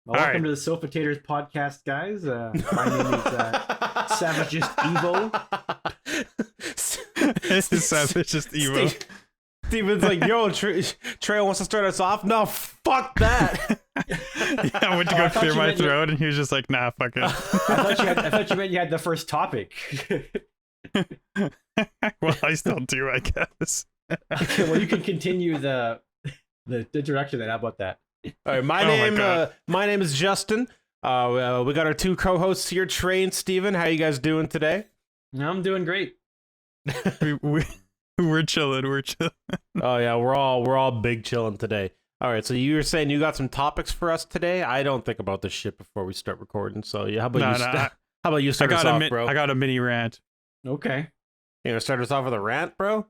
Welcome to the Sofa Taters Podcast, guys. My name is Savagest Evo. This is Savagest Evo. Steven's like, yo, Trey wants to start us off? No, fuck that. Yeah, I went to go clear my throat, and he was just like, nah, fuck it. I thought you meant you had the first topic. Well, I still do, I guess. Okay, well, you can continue the direction then. How about that? All right, my name is Justin. We got our two co-hosts here, Trey and Steven. How you guys doing today? I'm doing great. We're chilling. Oh yeah, we're all big chilling today. All right, so you were saying you got some topics for us today. I don't think about this shit before we start recording. So yeah, how about you start us off, bro? I got a mini rant. Okay. You gonna start us off with a rant, bro?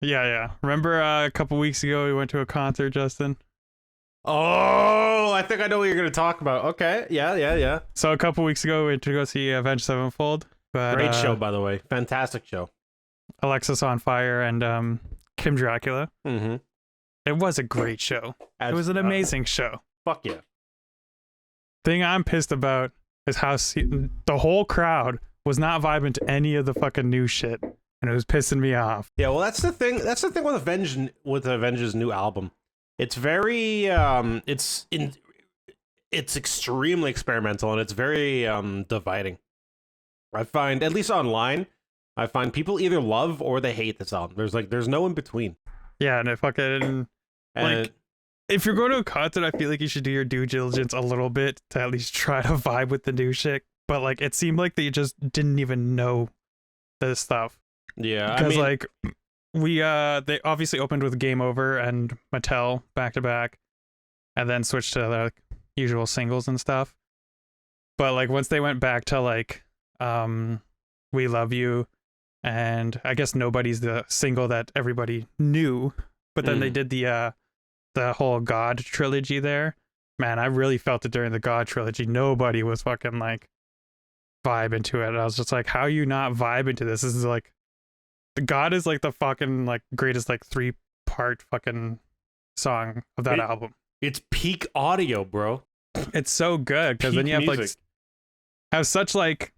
Yeah. Remember a couple weeks ago we went to a concert, Justin? Oh, I think I know what you're gonna talk about. Okay, yeah. So a couple weeks ago we went to go see Avenged Sevenfold. Great show, by the way. Fantastic show. Alexis on Fire and Kim Dracula. Mm-hmm. It was a great show. It was an amazing show. Fuck yeah. Thing I'm pissed about is how the whole crowd was not vibing to any of the fucking new shit, and it was pissing me off. Yeah, well, that's the thing. That's the thing with Avenged's new album. It's very it's extremely experimental, and it's very dividing. I find, at least online, I find people either love or they hate this album. There's no in between. Yeah, and it fucking like, if you're going to a concert, I feel like you should do your due diligence a little bit to at least try to vibe with the new shit. But like, it seemed like they just didn't even know this stuff. Yeah, because like they obviously opened with Game Over and Mattel back to back, and then switched to the usual singles and stuff. But like once they went back to like We Love You, and I guess Nobody's the single that everybody knew, but then they did the whole God trilogy there. Man, I really felt it during the God trilogy. Nobody was fucking like vibe into it. I was just like, how you not vibe into this? This is like, the God is like the fucking like greatest like 3-part fucking song of that album. It's peak audio, bro. It's so good because then you have music. Like have such like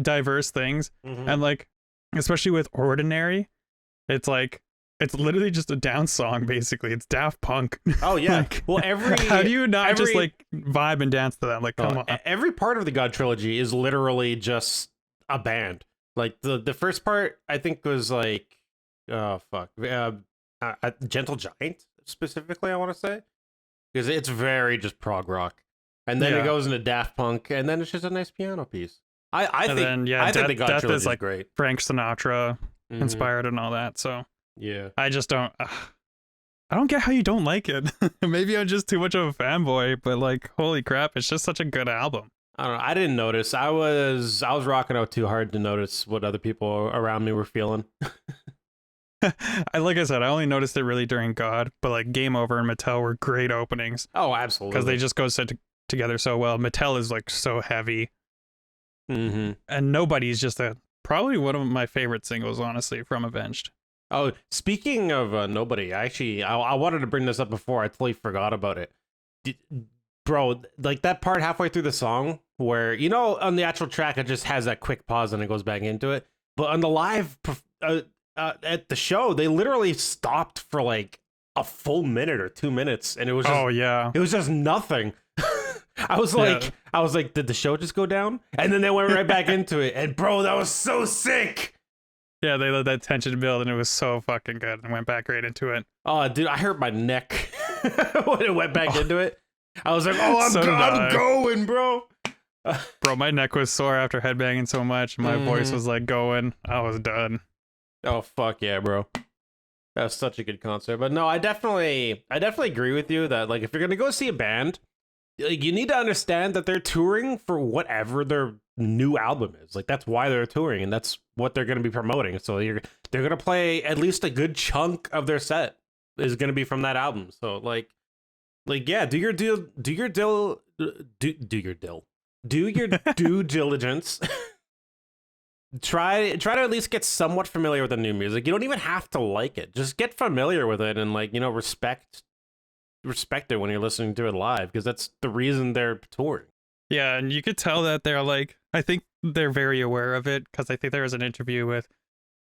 diverse things, and like especially with Ordinary, it's like it's literally just a dance song basically. It's Daft Punk. Oh yeah. Like, well, how do you not just like vibe and dance to that? Like, come on. Every part of the God trilogy is literally just a band. Like the first part, I think was like, Gentle Giant specifically. I want to say because it's very just prog rock, and then it goes into Daft Punk, and then it's just a nice piano piece. I think the God trilogy is like great. Frank Sinatra inspired and all that. So yeah, I just don't. I don't get how you don't like it. Maybe I'm just too much of a fanboy, but like, holy crap, it's just such a good album. I don't know. I didn't notice. I was rocking out too hard to notice what other people around me were feeling. Like I said, I only noticed it really during God, but like Game Over and Mattel were great openings. Oh, absolutely. Because they just go together so well. Mattel is like so heavy. Mm-hmm. And Nobody's just probably one of my favorite singles, honestly, from Avenged. Oh, speaking of Nobody, I wanted to bring this up before. I totally forgot about it. Bro, like that part halfway through the song where, you know, on the actual track, it just has that quick pause and it goes back into it. But on the live at the show, they literally stopped for like a full minute or 2 minutes. And it was just, it was just nothing. I was like, did the show just go down? And then they went right back into it. And bro, that was so sick. Yeah, they let that tension build and it was so fucking good and went back right into it. Oh, dude, I hurt my neck when it went back into it. I was like, oh, I'm going, bro. Bro, my neck was sore after headbanging so much. My voice was like going. I was done. Oh, fuck yeah, bro. That was such a good concert. But no, I definitely agree with you that like if you're gonna go see a band, like you need to understand that they're touring for whatever their new album is. Like that's why they're touring, and that's what they're gonna be promoting. So they're gonna play at least a good chunk of their set is gonna be from that album. So like yeah, do your due diligence. Try to at least get somewhat familiar with the new music. You don't even have to like it. Just get familiar with it and like, you know, respect respect it when you're listening to it live because that's the reason they're touring. Yeah, and you could tell that they're like, I think they're very aware of it because I think there was an interview with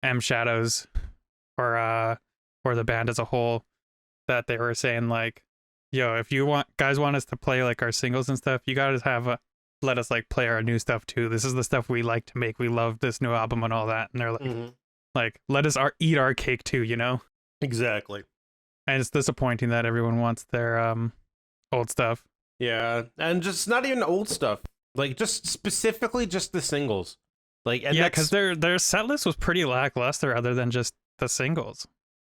M Shadows or the band as a whole that they were saying like, yo, if you guys want us to play like our singles and stuff, you gotta let us like play our new stuff too. This is the stuff we like to make. We love this new album and all that. And they're like, like let us eat our cake too, you know? Exactly. And it's disappointing that everyone wants their old stuff. Yeah, and just not even old stuff. Like just specifically just the singles. Like and yeah, because their set list was pretty lackluster other than just the singles.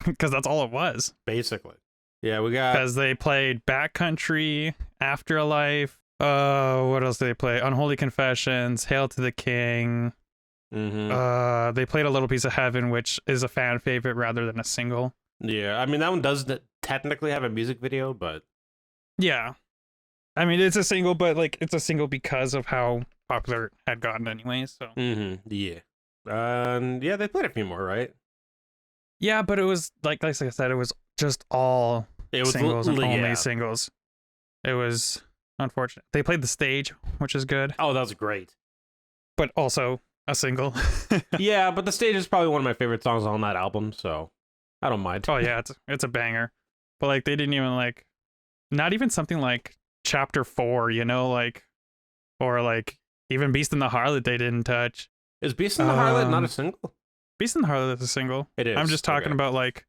Because that's all it was. Basically. Yeah, we got because they played Backcountry, Afterlife. What else did they play? Unholy Confessions, Hail to the King. They played A Little Piece of Heaven, which is a fan favorite rather than a single. Yeah, I mean that one does technically have a music video, but yeah, I mean it's a single, but like it's a single because of how popular it had gotten anyway. So yeah, yeah, they played a few more, right? Yeah, but it was like I said, it was just all singles and only singles. It was unfortunate. They played The Stage, which is good. Oh, that was great. But also a single. Yeah, but The Stage is probably one of my favorite songs on that album, so I don't mind. Oh yeah, it's a banger. But like they didn't even like, not even something like Chapter 4, you know, like, or like even Beast and the Harlot they didn't touch. Is Beast and the Harlot not a single? Beast and the Harlot is a single. It is. I'm just talking about like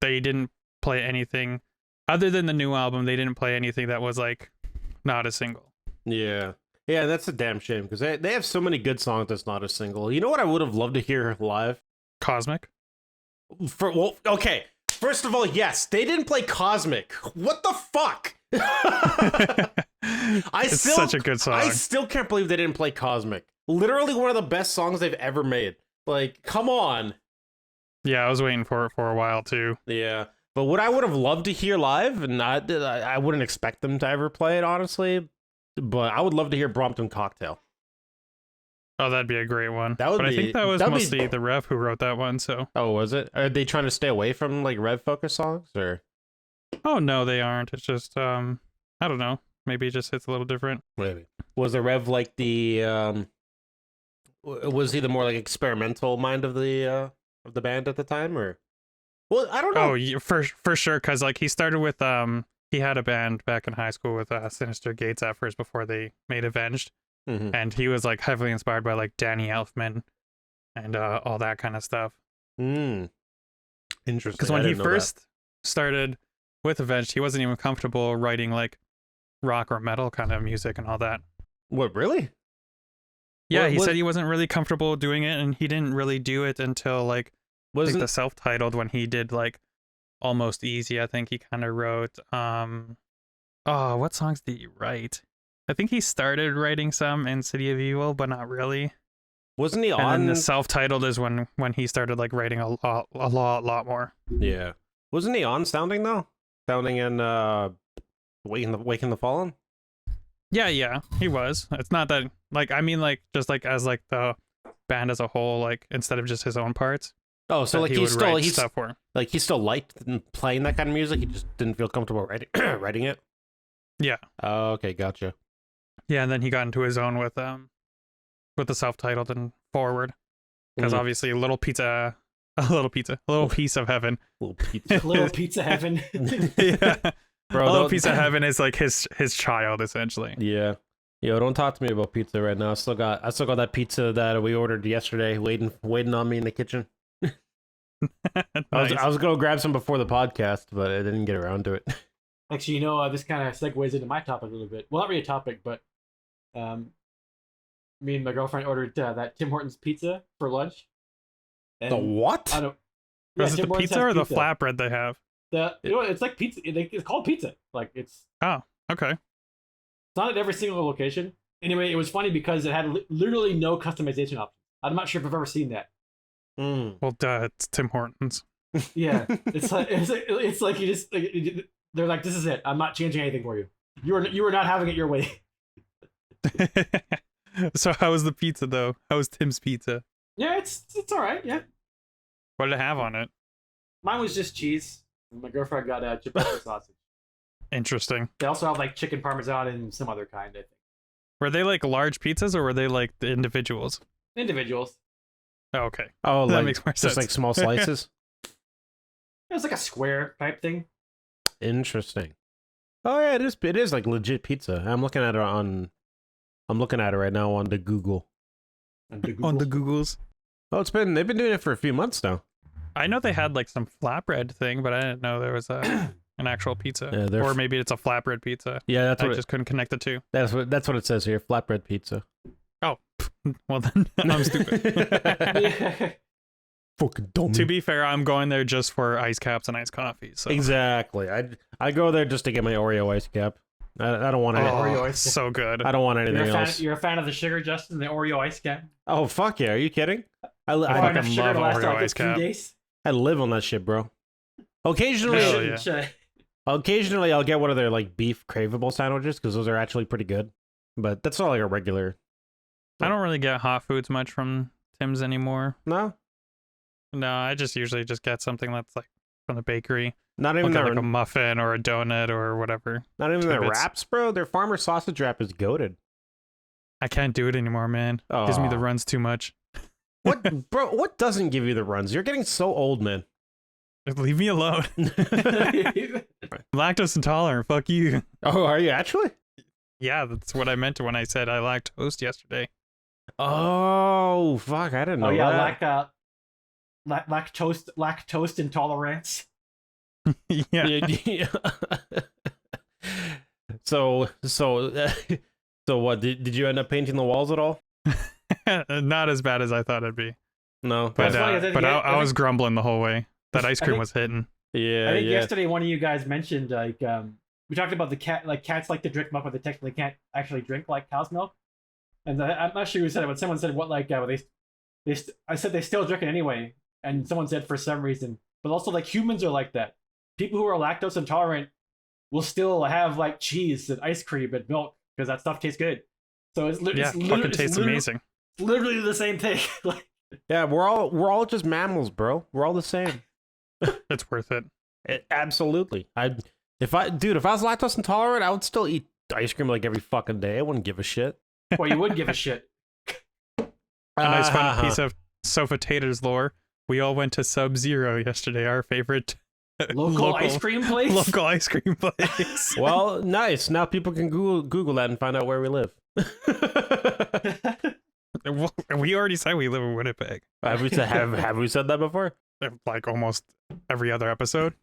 they didn't play anything other than the new album. They didn't play anything that was like not a single. Yeah. Yeah, that's a damn shame because they have so many good songs that's not a single. You know what I would have loved to hear live? Cosmic. Okay. First of all, yes, they didn't play Cosmic. What the fuck? It's such a good song. I still can't believe they didn't play Cosmic. Literally one of the best songs they've ever made. Like, come on. Yeah, I was waiting for it for a while too. Yeah. But what I would have loved to hear live, and I wouldn't expect them to ever play it, honestly, but I would love to hear Brompton Cocktail. Oh, that'd be a great one. I think that was mostly the Rev who wrote that one, so. Oh, was it? Are they trying to stay away from, like, Rev focus songs, or? Oh, no, they aren't. It's just, I don't know. Maybe it just hits a little different. Maybe. Was the Rev like the, was he the more, like, experimental mind of the band at the time, or? Well, I don't know. Oh, yeah, for sure, because, like, he started with, he had a band back in high school with Sinister Gates at first before they made Avenged. And he was like heavily inspired by like Danny Elfman and all that kind of stuff. Interesting. Because when he first started with Avenged, he wasn't even comfortable writing like rock or metal kind of music and all that. What, really? Yeah, he said he wasn't really comfortable doing it, and he didn't really do it until like the self-titled when he did like Almost Easy. I think he kind of wrote. What songs did he write? I think he started writing some in City of Evil, but not really. Wasn't he on? And then the self-titled is when he started like writing a lot more. Yeah. Wasn't he on Sounding though? Sounding in Waking the Fallen? Yeah, he was. It's not that like I mean like just like as like the band as a whole, like instead of just his own parts. Oh, so like he's stuff for. Like he still liked playing that kind of music. He just didn't feel comfortable writing it. Yeah. Oh, okay, gotcha. Yeah, and then he got into his own with the self-titled and Forward, because obviously a little piece of heaven. Little pizza heaven. Yeah, bro. A little piece of heaven is like his child essentially. Yeah. Yo, don't talk to me about pizza right now. I still got that pizza that we ordered yesterday, waiting on me in the kitchen. Nice. I was gonna grab some before the podcast, but I didn't get around to it. Actually, this kind of segues into my topic a little bit. Well, not really a topic, but me and my girlfriend ordered that Tim Hortons pizza for lunch. And the what? Was it the pizza or the flatbread they have? It's like pizza. It's called pizza. Like it's. Oh, okay. It's not at every single location. Anyway, it was funny because it had literally no customization options. I'm not sure if I've ever seen that. Well, duh, it's Tim Hortons. Yeah, it's like you just they're like, this is it. I'm not changing anything for you. You were not having it your way. So how was the pizza though? How was Tim's pizza? Yeah, it's all right. Yeah. What did it have on it? Mine was just cheese. My girlfriend got chipotle sausage. Interesting. They also have like chicken parmesan and some other kind, I think. Were they like large pizzas or were they like the individuals? Individuals. Oh, okay. Oh, That like, makes more just sense. like small slices. It was like a square type thing. Interesting. Oh yeah, it is like legit pizza. I'm looking at it right now on the Google. On the Googles. Oh, they've been doing it for a few months now. I know they had like some flatbread thing, but I didn't know there was an actual pizza. Yeah, or maybe it's a flatbread pizza. Yeah, that's I what just couldn't connect the two. that's what it says here. Flatbread pizza. Oh, well then I'm Yeah. Fucking dummy. To be fair, I'm going there just for ice caps and iced coffee. So. Exactly. I go there just to get my Oreo ice cap. I don't want Oh, anything. Oreo ice cap. so good. I don't want anything else. You're a fan of the sugar, Justin? The Oreo ice cap? Oh fuck yeah! Are you kidding? I I Enough fucking sugar love to last Oreo like ice a few cap. days? I live on that shit, bro. Occasionally, Hell yeah. occasionally I'll get one of their like beef craveable sandwiches because those are actually pretty good. But that's not like a regular. I don't really get hot foods much from Tim's anymore. No, No, I just usually just get something that's like from the bakery. not I'll even get their like a muffin or a donut or whatever. not even their tidbits. wraps, bro. Their farmer sausage wrap is goated. I can't do it anymore, man. Gives me the Aw. runs too much. What, bro? What doesn't give you the runs? You're getting so old, man. Leave me alone. Lactose intolerant. Fuck you. Oh, are you actually? Yeah, that's what I meant when I said I lacked toast yesterday. Oh, fuck! I didn't know Oh yeah, that. lactose intolerance. Yeah. Yeah. So what? Did you end up painting the walls at all? Not as bad as I thought it'd be. No, But, That's funny, I think- I was grumbling the whole way. That ice cream think- was hitting. yeah, I think yeah. yesterday one of you guys mentioned we talked about the cat, like cats like to drink milk, but they technically can't actually drink like cow's milk. And I'm not sure who said it, but someone said what like I said they still drink it anyway, and someone said for some reason, but also like humans are like that. People who are lactose intolerant will still have like cheese and ice cream and milk because that stuff tastes good. So Fucking tastes amazing. Literally the same thing. Like, Yeah, we're all just mammals, bro. We're all the same. It's worth it. Absolutely. If I was lactose intolerant, I would still eat ice cream like every fucking day. I wouldn't give a shit. well, you would give a shit. A nice fun piece of Sofa Taters lore. We all went to Sub-Zero yesterday, our favorite Local ice cream place. local ice cream place. Well, nice. Now people can Google that and find out where we live. We already said we live in Winnipeg. have we said that before? Like almost every other episode.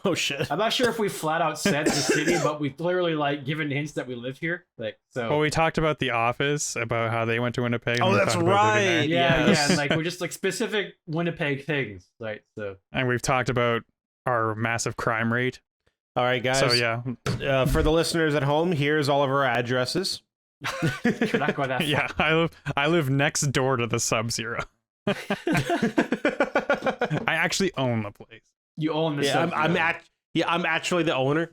Oh shit. I'm not sure if we flat out said the city, but we clearly like given hints that we live here. Like so. Well, we talked about The Office, about how they went to Winnipeg. Oh, and we that's talked about living there. right. yeah, Yes. yeah, and like we're just like specific Winnipeg things, right? So And we've talked about our massive crime rate. All right, guys. So yeah, For the listeners at home, here's all of our addresses. you're not going that far. yeah, I live next door to the Sub-Zero. I actually own the place. You own the Yeah, stuff. I'm actually the owner.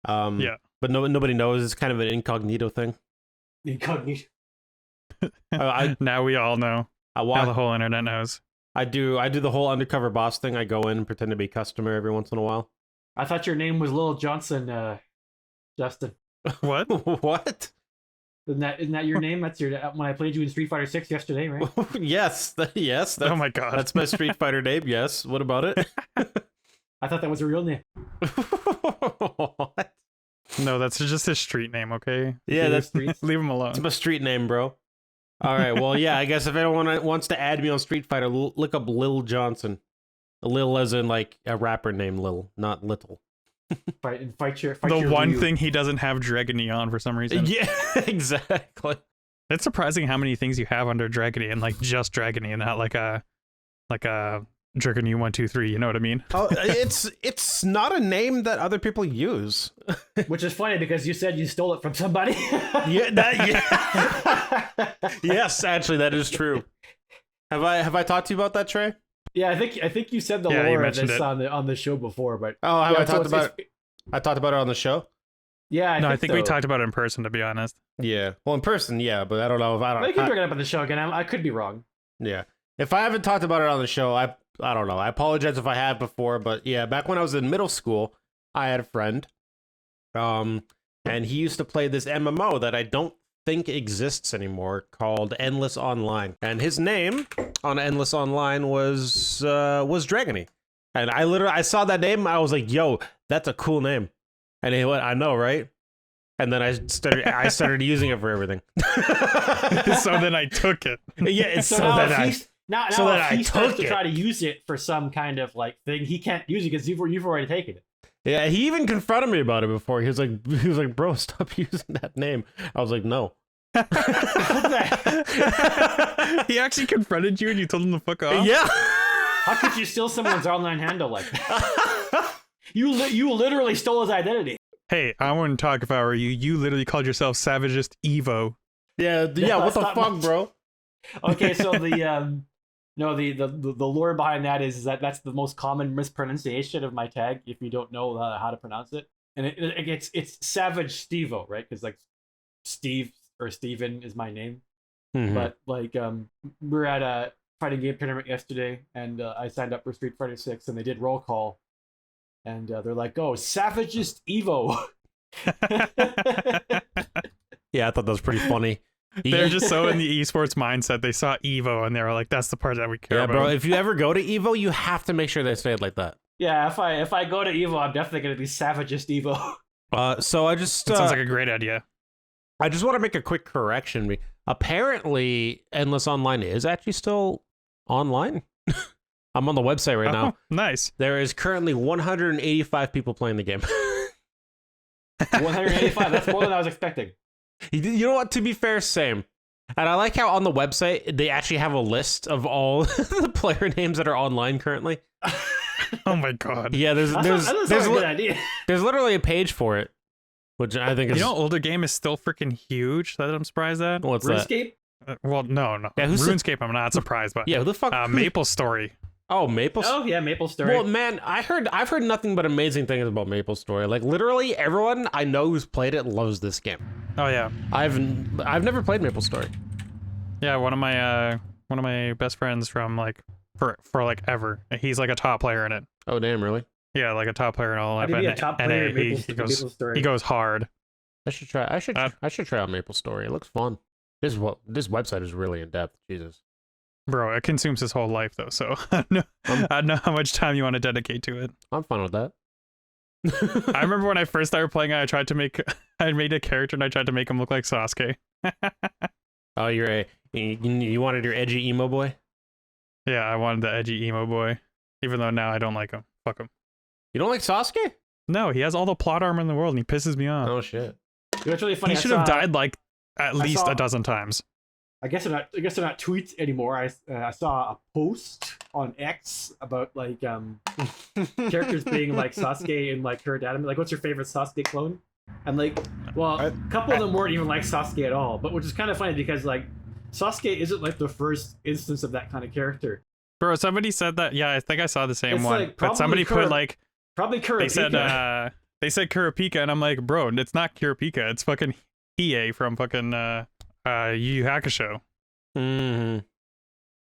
Yeah. But nobody knows. It's kind of an incognito thing. Incognito. I Now we all know. I Now walk. the whole internet knows. I do the whole undercover boss thing. I go in and pretend to be a customer every once in a while. I thought your name was Lil Johnson, Justin. What? What? Isn't that your name? That's your when I played you in Street Fighter 6 yesterday, right? Yes. Yes. Oh my god. That's my Street Fighter name. Yes. What about it? I thought that was a real name. What? No, that's just his street name, okay? Yeah, that's Streets. Leave him alone. It's my street name, bro. All right. Well, yeah. I guess if anyone wants to add me on Street Fighter, look up Lil Johnson. Lil as in like a rapper named Lil, not Little. Fight your The one Ryu. thing he doesn't have Dragony on for some reason. Yeah, exactly. It's surprising how many things you have under Dragony and like just Dragony and not like a Dragony 1, 2, 3. You know what I mean? Oh, it's not a name that other people use. Which is funny because you said you stole it from somebody. Yeah. Yes, actually, that is true. Have I talked to you about that, Trey? Yeah, I think you said the Yeah, you lore of mentioned this it. on the show before, but Oh, have yeah, I so talked it's- about it? I talked about it on the show. Yeah, I think we so. talked about it in person, to be honest. Yeah. Well, in person, yeah, but I don't know if I I don't. could bring it up on the show again. I could be wrong. Yeah. If I haven't talked about it on the show, I don't know. I apologize if I have before, but yeah, back when I was in middle school, I had a friend And he used to play this MMO that I don't think exists anymore called Endless Online. And his name on Endless Online was Dragony. And I saw that name, I was like, yo, that's a cool name. And he went, I know, right? And then I started using it for everything. So then I took it. Yeah, it's So now if he starts to try to use it for some kind of like thing, he can't use it because you've already taken it. Yeah, he even confronted me about it before. He was like, bro, stop using that name. I was like, no. He actually confronted you and you told him to fuck off? Yeah. How could you steal someone's online handle like that? You literally stole his identity. Hey, I wouldn't talk if I were you. You literally called yourself Savagist Evo. Yeah, what the fuck, bro? Okay, so the lore behind that is that that's the most common mispronunciation of my tag if you don't know how to pronounce it, and it's Savage Stevo, right? Because like Steve or Steven is my name, but like we were at a fighting game tournament yesterday, and I signed up for Street Fighter 6, and they did roll call, and they're like, "Oh, Savagist Evo." Yeah, I thought that was pretty funny. They're just so in the esports mindset. They saw Evo and they were like, "That's the part that we care about." Yeah, bro. If you ever go to Evo, you have to make sure they say it like that. Yeah, if I go to Evo, I'm definitely gonna be Savagist Evo. So I just sounds like a great idea. I just want to make a quick correction. Apparently, Endless Online is actually still online. I'm on the website right now. Nice. There is currently 185 people playing the game. 185. That's more than I was expecting. You know what? To be fair, same. And I like how on the website they actually have a list of all the player names that are online currently. Oh my god. Yeah, there's a good idea. There's literally a page for it, which I think is. You know, older game is still freaking huge. That I'm surprised at. What's RuneScape? that? Well, no. Yeah, RuneScape, I'm not surprised, but yeah, who the fuck? Maple Story. Oh, Maple. Oh yeah, Maple Story. Well, man, I've heard nothing but amazing things about Maple Story. Like literally everyone I know who's played it loves this game. Oh yeah. I've never played Maple Story. Yeah, one of my best friends from like for like ever. He's like a top player in it. Oh damn, really? Yeah, like a top player in all life. How do you be a top player in Maple Story? He goes hard. I should try out Maple Story. It looks fun. This website is really in depth. Jesus. Bro, it consumes his whole life though, so I don't know how much time you want to dedicate to it. I'm fine with that. I remember when I first started playing it, I made a character and I tried to make him look like Sasuke. Oh, you wanted your edgy emo boy? Yeah, I wanted the edgy emo boy, even though now I don't like him. Fuck him. You don't like Sasuke? No, he has all the plot armor in the world and he pisses me off. Oh shit. It's really funny. He should have died like at least a dozen times. I guess they're not tweets anymore. I saw a post on X about like characters being like Sasuke and like her dad. Like, what's your favorite Sasuke clone? And like, well, a couple of them weren't even like Sasuke at all. But which is kind of funny because like Sasuke isn't like the first instance of that kind of character. Bro, somebody said that. Yeah, I think I saw the same It's one. like But somebody put like probably Kurapika. They said Kurapika, and I'm like, bro, it's not Kurapika. It's fucking Hiei from fucking Yu Yu Hakusho. Mm-hmm.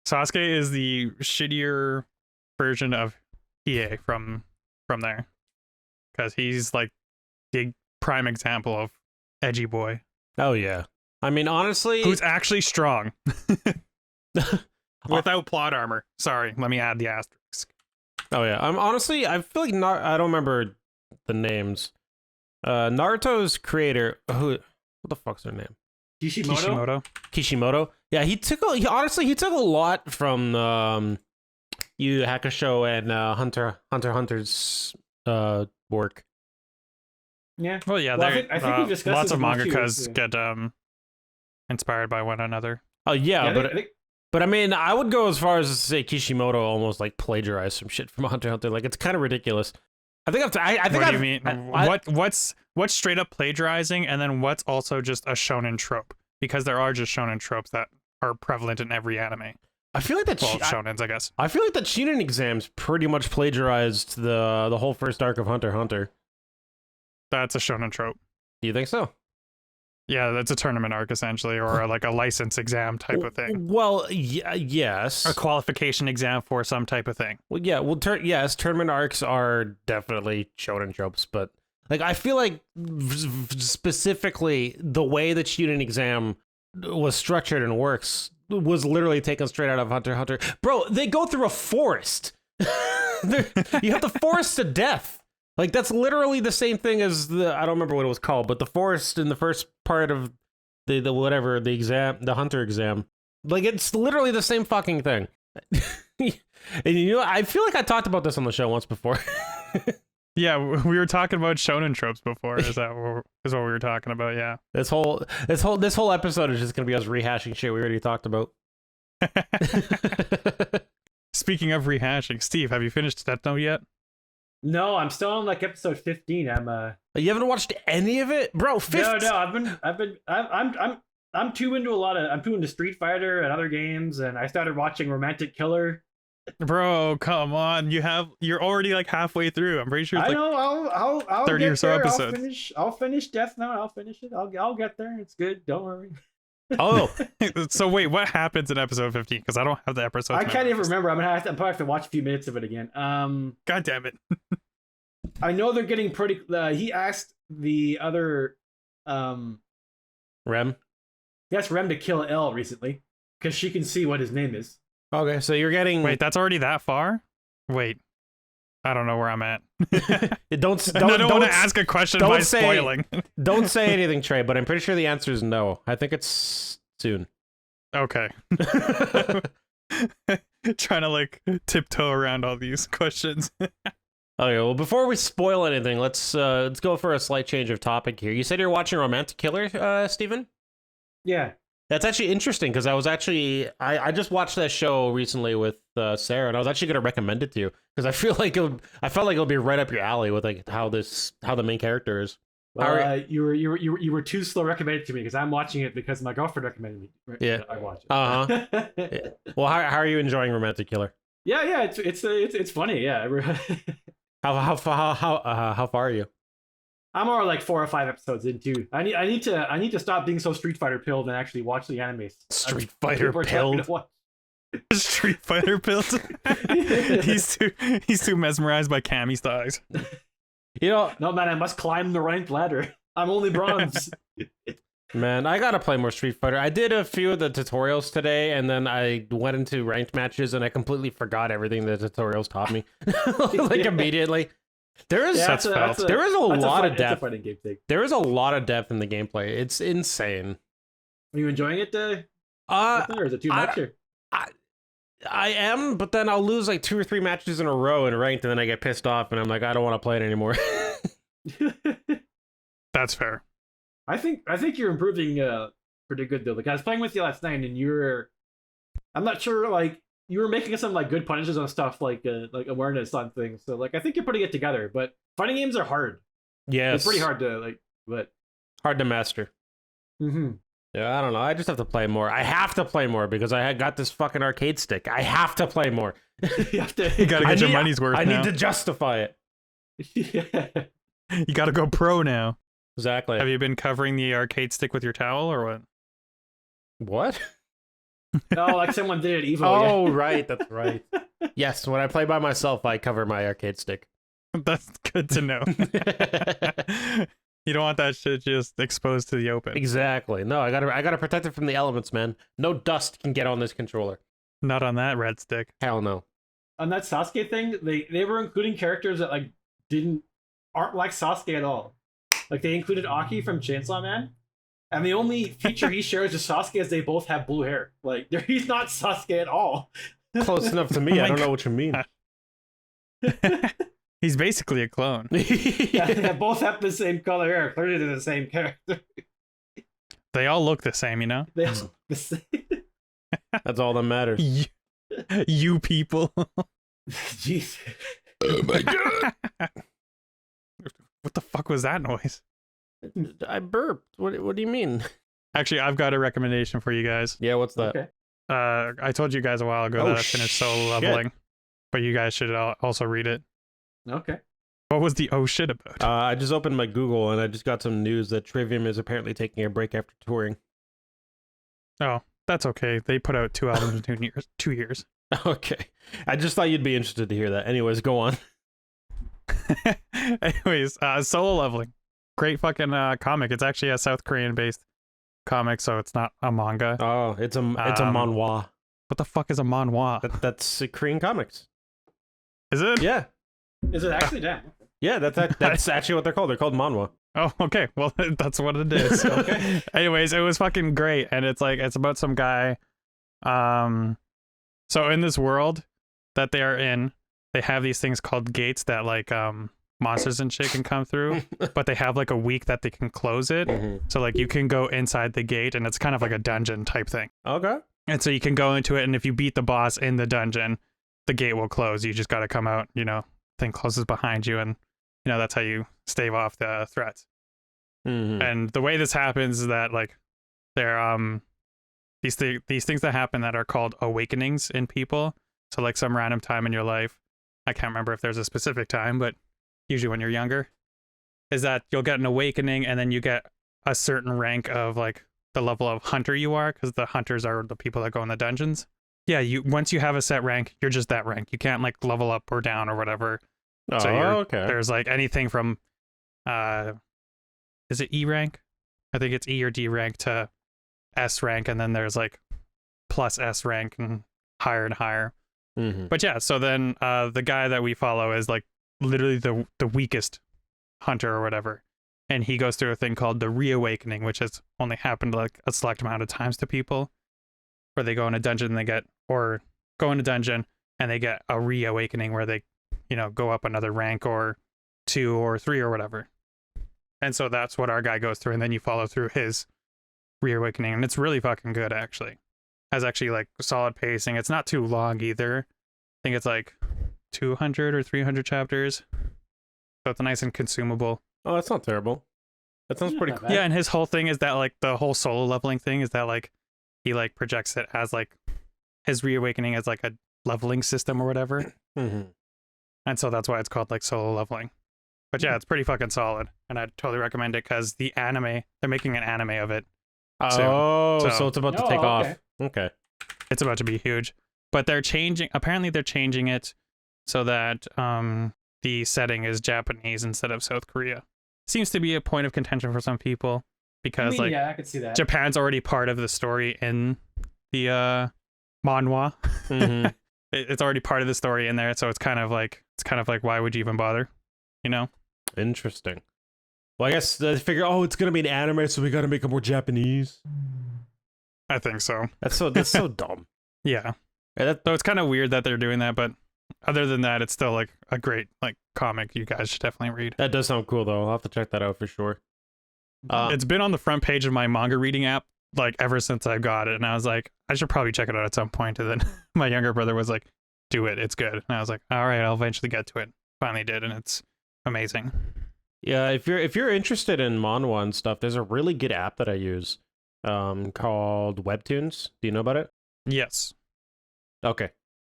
Sasuke is the shittier version of Hiei from there, because he's like the prime example of edgy boy. Oh yeah. I mean, honestly, who's actually strong without plot armor. Sorry, let me add the asterisk. Oh yeah. I feel like I don't remember the names. Naruto's creator, what the fuck's their name? Kishimoto. Yeah, he took a lot from Yu Yu Hakusho and Hunter's work. Yeah. Well, yeah, I think we've discussed lots of mangakas get inspired by one another. Oh yeah, but I mean, I would go as far as to say Kishimoto almost like plagiarized some shit from Hunter x Hunter. Like, it's kind of ridiculous. I think what do you mean? What's straight up plagiarizing, and then what's also just a shonen trope? Because there are just shonen tropes that are prevalent in every anime. I feel like that shonens, I guess. I feel like that Shinen exams pretty much plagiarized the whole first arc of Hunter x Hunter. That's a shonen trope. Do you think so? Yeah, that's a tournament arc essentially, or like a license exam type of thing. Well, yes. A qualification exam for some type of thing. Well, yeah. Well, yes, tournament arcs are definitely shonen tropes, but Like, I feel like specifically the way the student exam was structured and works was literally taken straight out of Hunter x Hunter. Bro, they go through a forest. You have the forest to death. Like, that's literally the same thing as I don't remember what it was called, but the forest in the first part of the whatever, the exam, the Hunter exam. Like, it's literally the same fucking thing. And you know, I feel like I talked about this on the show once before. Yeah, we were talking about shonen tropes before. Is what we were talking about? Yeah. This whole episode is just gonna be us rehashing shit we already talked about. Speaking of rehashing, Steve, have you finished Death Note yet? No, I'm still on like episode 15. You haven't watched any of it, bro? 15? No. I'm too into Street Fighter and other games, and I started watching Romantic Killer. Bro, come on! You're already like halfway through. I'm pretty sure it's I like know. I'll 30 get or so there. episodes. I'll finish Death Note. I'll finish it. I'll get there. It's good. Don't worry. Oh, so wait, what happens in episode 15? Because I don't have the episode. I can't even remember. I'll probably have to watch a few minutes of it again. God damn it! I know they're getting pretty. He asked the other, Rem. He asked Rem to kill L recently because she can see what his name is. Okay, so you're getting. Wait, that's already that far? Wait, I don't know where I'm at. don't I don't want to ask a question by spoiling. Don't say anything, Trey. But I'm pretty sure the answer is no. I think it's soon. Okay. Trying to like tiptoe around all these questions. Okay, well, before we spoil anything, let's go for a slight change of topic here. You said you're watching Romantic Killer, Steven? Yeah. That's actually interesting because I just watched that show recently with Sarah, and I was actually going to recommend it to you because I felt like it'll be right up your alley with like how the main character is. Well, you were too slow recommending it to me because I'm watching it because my girlfriend recommended me. Yeah, I watch it. Yeah. Well, how are you enjoying Romantic Killer? Yeah, it's funny. Yeah. How far are you? I'm already like 4 or 5 episodes into. I need to stop being so Street Fighter pilled and actually watch the anime. Street Fighter pilled. Street Fighter pilled. He's too mesmerized by Cammy's thighs. You know, no man, I must climb the ranked ladder. I'm only bronze. Man, I gotta play more Street Fighter. I did a few of the tutorials today, and then I went into ranked matches, and I completely forgot everything the tutorials taught me. Like immediately. There is a lot of depth. There is a lot of depth in the gameplay. It's insane. Are you enjoying it? Or is it too much? I am, but then I'll lose like 2 or 3 matches in a row in ranked, and then I get pissed off, and I'm like, I don't want to play it anymore. That's fair. I think you're improving pretty good though. Like I was playing with you last night, and I'm not sure, like you were making some like good punishes on stuff like awareness on things. So like I think you're putting it together. But fighting games are hard. Yeah, it's pretty hard to but hard to master. Mm-hmm. Yeah, I don't know. I just have to play more. I have to play more because I got this fucking arcade stick. I have to play more. You gotta get your money's worth. I need to justify it. Yeah. You gotta go pro now. Exactly. Have you been covering the arcade stick with your towel or what? What? No, like someone did it evil. Oh, yeah. Right. That's right. Yes, when I play by myself, I cover my arcade stick. That's good to know. You don't want that shit just exposed to the open. Exactly. No, I gotta protect it from the elements, man. No dust can get on this controller. Not on that red stick. Hell no. On that Sasuke thing, they were including characters that like aren't like Sasuke at all. Like they included Aki from Chainsaw Man, and the only feature he shares with Sasuke is they both have blue hair. Like he's not Sasuke at all. Close enough to me. I don't know what you mean. He's basically a clone. Yeah, they both have the same color hair. Clearly, they're the same character. They all look the same, you know. They all look the same. That's all that matters. You people. Jeez. Oh my god. What the fuck was that noise? I burped. What do you mean? Actually, I've got a recommendation for you guys. Yeah, what's that? Okay. I told you guys a while ago that I finished Solo Leveling, but you guys should also read it. Okay. What was the oh shit about? I just opened my Google and I just got some news that Trivium is apparently taking a break after touring. Oh, that's okay. They put out 2 albums in 2 years. Okay. I just thought you'd be interested to hear that. Anyways, go on. Anyways, Solo Leveling, great fucking comic. It's actually a South Korean based comic, so it's not a manga. Oh, it's a manhwa. What the fuck is a manhwa? That's Korean comics. Is it? Yeah. Is it actually damn? Yeah, that's actually what they're called. They're called manhwa. Oh, okay. Well, that's what it is. Okay. Anyways, it was fucking great, and it's about some guy. So in this world that they are in, they have these things called gates that like monsters and shit can come through, but they have like a week that they can close it. Mm-hmm. So like you can go inside the gate, and it's kind of like a dungeon type thing. Okay. And so you can go into it, and if you beat the boss in the dungeon, the gate will close. You just got to come out, thing closes behind you, and that's how you stave off the threats. Mm-hmm. And the way this happens is that like there these things that happen that are called awakenings in people. So like some random time in your life, I can't remember if there's a specific time, but usually when you're younger, is that you'll get an awakening, and then you get a certain rank of like the level of hunter you are, because the hunters are the people that go in the dungeons. Yeah, once you have a set rank, you're just that rank. You can't like level up or down or whatever. Oh, So okay. there's like anything from is it E rank? I think it's E or D rank to S rank, and then there's like plus S rank and higher and higher. Mm-hmm. But yeah, so then the guy that we follow is like literally the weakest hunter or whatever, and he goes through a thing called the reawakening, which has only happened like a select amount of times to people, where they go in a dungeon and they get a reawakening where they go up another rank or 2 or 3 or whatever. And so that's what our guy goes through, and then you follow through his reawakening, and it's really fucking good actually. Has actually like solid pacing. It's not too long either. I think it's like 200 or 300 chapters. So it's nice and consumable. Oh, that's not terrible. That sounds pretty cool. Yeah, and his whole thing is that like the whole solo leveling thing is that like he like projects it as like his reawakening as like a leveling system or whatever. Mm-hmm. And so that's why it's called like solo leveling. But yeah, it's pretty fucking solid, and I'd totally recommend it because the anime, they're making an anime of it. Oh, So- so it's about to take off. Okay. It's about to be huge, but apparently they're changing it so that the setting is Japanese instead of South Korea. Seems to be a point of contention for some people because I could see that. Japan's already part of the story in the manhwa. Mm-hmm. It's already part of the story in there, so it's kind of like why would you even bother? Interesting. Well, I guess they figure, it's gonna be an anime, so we gotta make it more Japanese. I think so. That's so dumb. Yeah. Yeah, So it's kind of weird that they're doing that, but other than that, it's still like a great like comic you guys should definitely read. that does sound cool though. I'll have to check that out for sure. It's been on the front page of my manga reading app like ever since I got it, and I was like, I should probably check it out at some point. And then my younger brother was like, do it, it's good. And I was like, all right, I'll eventually get to it. Finally did, and it's amazing. Yeah, if you're interested in manhwa and stuff, there's a really good app that I use called Webtoons. Do you know about it? Yes. Okay,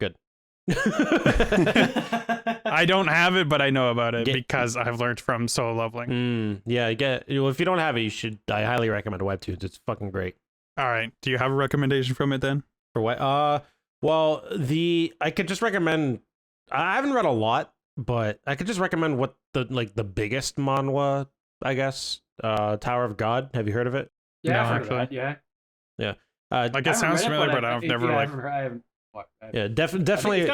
good. I don't have it, but I know about it Get- because I've learned from solo leveling. Yeah, if you don't have it, you should. I highly recommend Webtoons. It's fucking great. All right. Do you have a recommendation from it then? For what? Well, I could just recommend. I haven't read a lot, but I could just recommend what the biggest manhwa, I guess. Tower of God. Have you heard of it? Yeah, No, I've heard of actually. that, yeah. Like it sounds familiar, but I've never like. Definitely.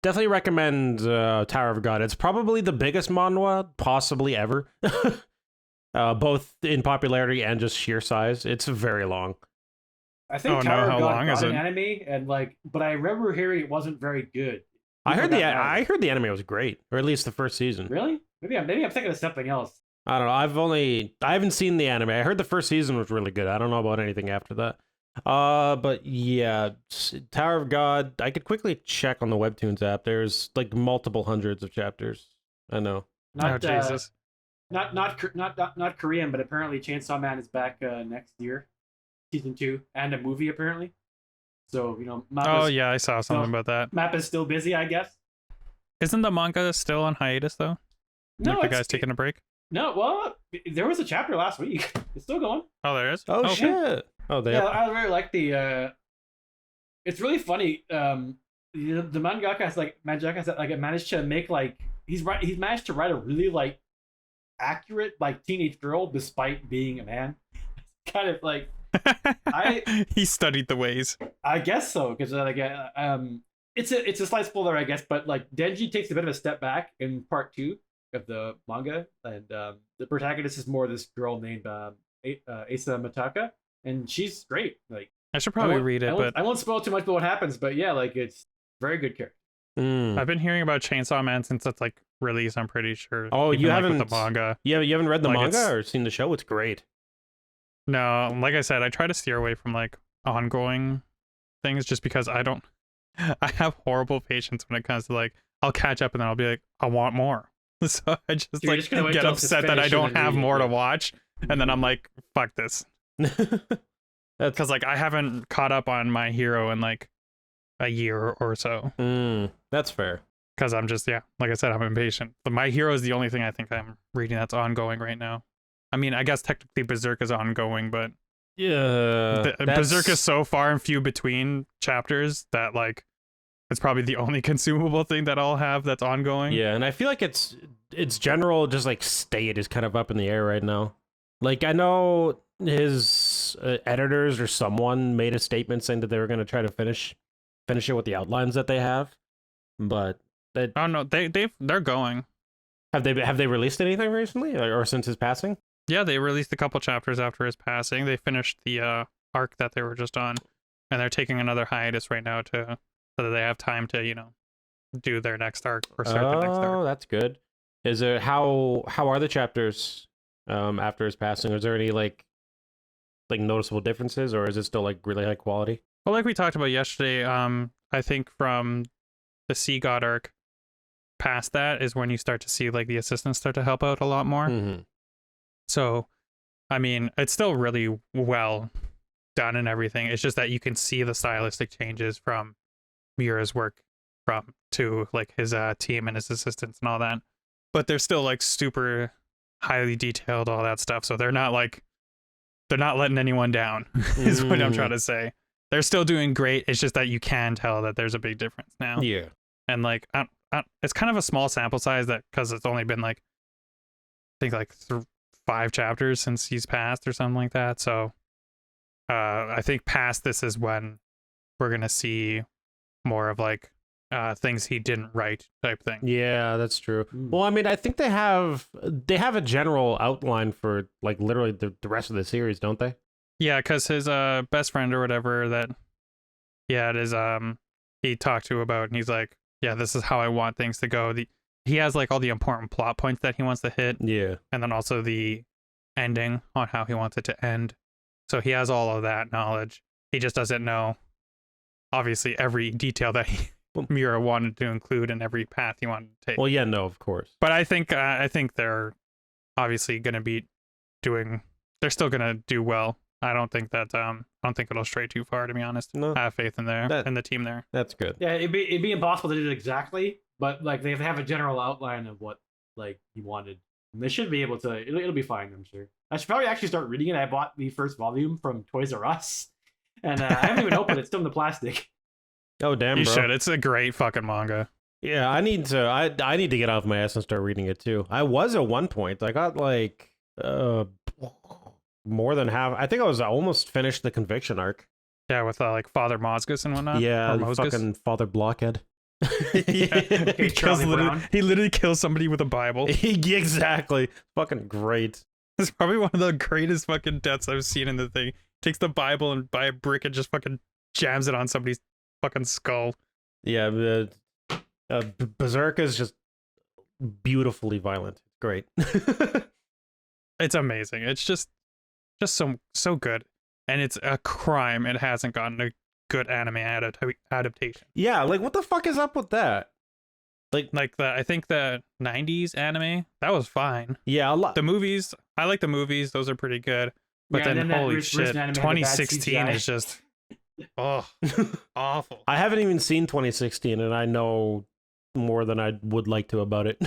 Definitely recommend Tower of God. It's probably the biggest manhwa possibly ever, both in popularity and just sheer size. It's very long. I think Oh, no, Tower of how God long got is an it? anime, and but I remember hearing it wasn't very good. I heard People got mad. I heard the anime was great, or at least the first season. Really? Maybe I'm thinking of something else. I don't know. I haven't seen the anime. I heard the first season was really good. I don't know about anything after that. But yeah, Tower of God. I could quickly check on the Webtoons app. There's like multiple hundreds of chapters. I know. Oh Jesus! Not Korean, but apparently Chainsaw Man is back next year, season 2, and a movie apparently. So Oh yeah, I saw something about that. Map is still busy, I guess. Isn't the manga still on hiatus though? No, Like the it's- guy's taking a break. No, well, there was a chapter last week. It's still going. Oh, there is. Oh okay. shit. Oh, they. Yeah, I really like the. It's really funny. The mangaka has managed to make he's managed to write a really like accurate like teenage girl despite being a man. Kind of like he studied the ways. I guess so, because it's a slight spoiler, I guess, but like Denji takes a bit of a step back in part 2 of the manga, and the protagonist is more this girl named Asa Mataka, and she's great. Like I should probably read it, but I won't spoil too much about what happens. But yeah, like it's very good character. I've been hearing about Chainsaw Man since it's like released. I'm pretty sure. Oh, even, you like, haven't with the manga? Yeah, you haven't read the Like, manga or seen the show? It's great. No, like I said, I try to steer away from like ongoing things just because I have horrible patience when it comes to like I'll catch up and then I'll be like I want more. So I just You're like just gonna wait get till it's upset that I finished don't and then have read it, more to yeah. watch, and then I'm like fuck this, because like I haven't caught up on My Hero in like a year or so. That's fair. Because I'm just like I said, I'm impatient. But My Hero is the only thing I think I'm reading that's ongoing right now. I mean, I guess technically Berserk is ongoing, but Yeah, Berserk is so far and few between chapters that like it's probably the only consumable thing that I'll have that's ongoing. Yeah, and I feel like it's general just like state is kind of up in the air right now. Like I know his editors or someone made a statement saying that they were going to try to finish it with the outlines that they have, but Oh no, they're going. have they released anything recently or since his passing? Yeah, they released a couple chapters after his passing. They finished the arc that they were just on, and they're taking another hiatus right now so that they have time to do their next arc or start the next arc. Oh, that's good. Is there how are the chapters after his passing? Is there any like noticeable differences, or is it still like really high quality? Well, like we talked about yesterday, I think from the Sea God arc past that is when you start to see like the assistants start to help out a lot more. Mm-hmm. So, I mean, it's still really well done and everything. It's just that you can see the stylistic changes from Miura's work to like his team and his assistants and all that. But they're still like super highly detailed, all that stuff. So they're not letting anyone down, is what I'm trying to say. They're still doing great. It's just that you can tell that there's a big difference now. Yeah. And like, it's kind of a small sample size that because it's only been like, I think like 5 chapters since he's passed or something like that. So I think past this is when we're going to see more of like things he didn't write type thing. Yeah, that's true. Well, I mean, I think they have a general outline for like literally the rest of the series, don't they? Yeah, because his best friend or whatever that he talked to about, and he's like, yeah, this is how I want things to go. He has like all the important plot points that he wants to hit. Yeah. And then also the ending on how he wants it to end. So he has all of that knowledge. He just doesn't know, obviously, every detail that Miura wanted to include in every path he wanted to take. Well, yeah, no, of course. But I think they're obviously going to be they're still going to do well. I don't think it'll stray too far, to be honest. No. I have faith in the team there. That's good. Yeah, it'd be impossible to do it exactly, but like they have a general outline of what like he wanted. And they should be able to. It'll be fine, I'm sure. I should probably actually start reading it. I bought the first volume from Toys R Us, and I haven't even opened it. It's still in the plastic. Oh damn, You bro. should. It's a great fucking manga. Yeah, I need to get off my ass and start reading it too. I was at one point. I got like more than half. I think I was almost finished the Conviction arc. Yeah, with like Father Mosgus and whatnot. Yeah, or the Mosgus. fucking Father Blockhead. Yeah. He literally kills somebody with a Bible. Exactly. Fucking great. It's probably one of the greatest fucking deaths I've seen in the thing. Takes the Bible and by a brick and just fucking jams it on somebody's fucking skull. Yeah, Berserk is just beautifully violent. Great. It's amazing. It's just so good. And it's a crime it hasn't gotten a good anime adaptation. Yeah, like what the fuck is up with that? I think the 90s anime, that was fine. Yeah, a lot. The movies, I like the movies, those are pretty good. But Yeah, and then that holy Bruce shit, anime had the bad 2016 CGI. is just awful. I haven't even seen 2016, and I know more than I would like to about it.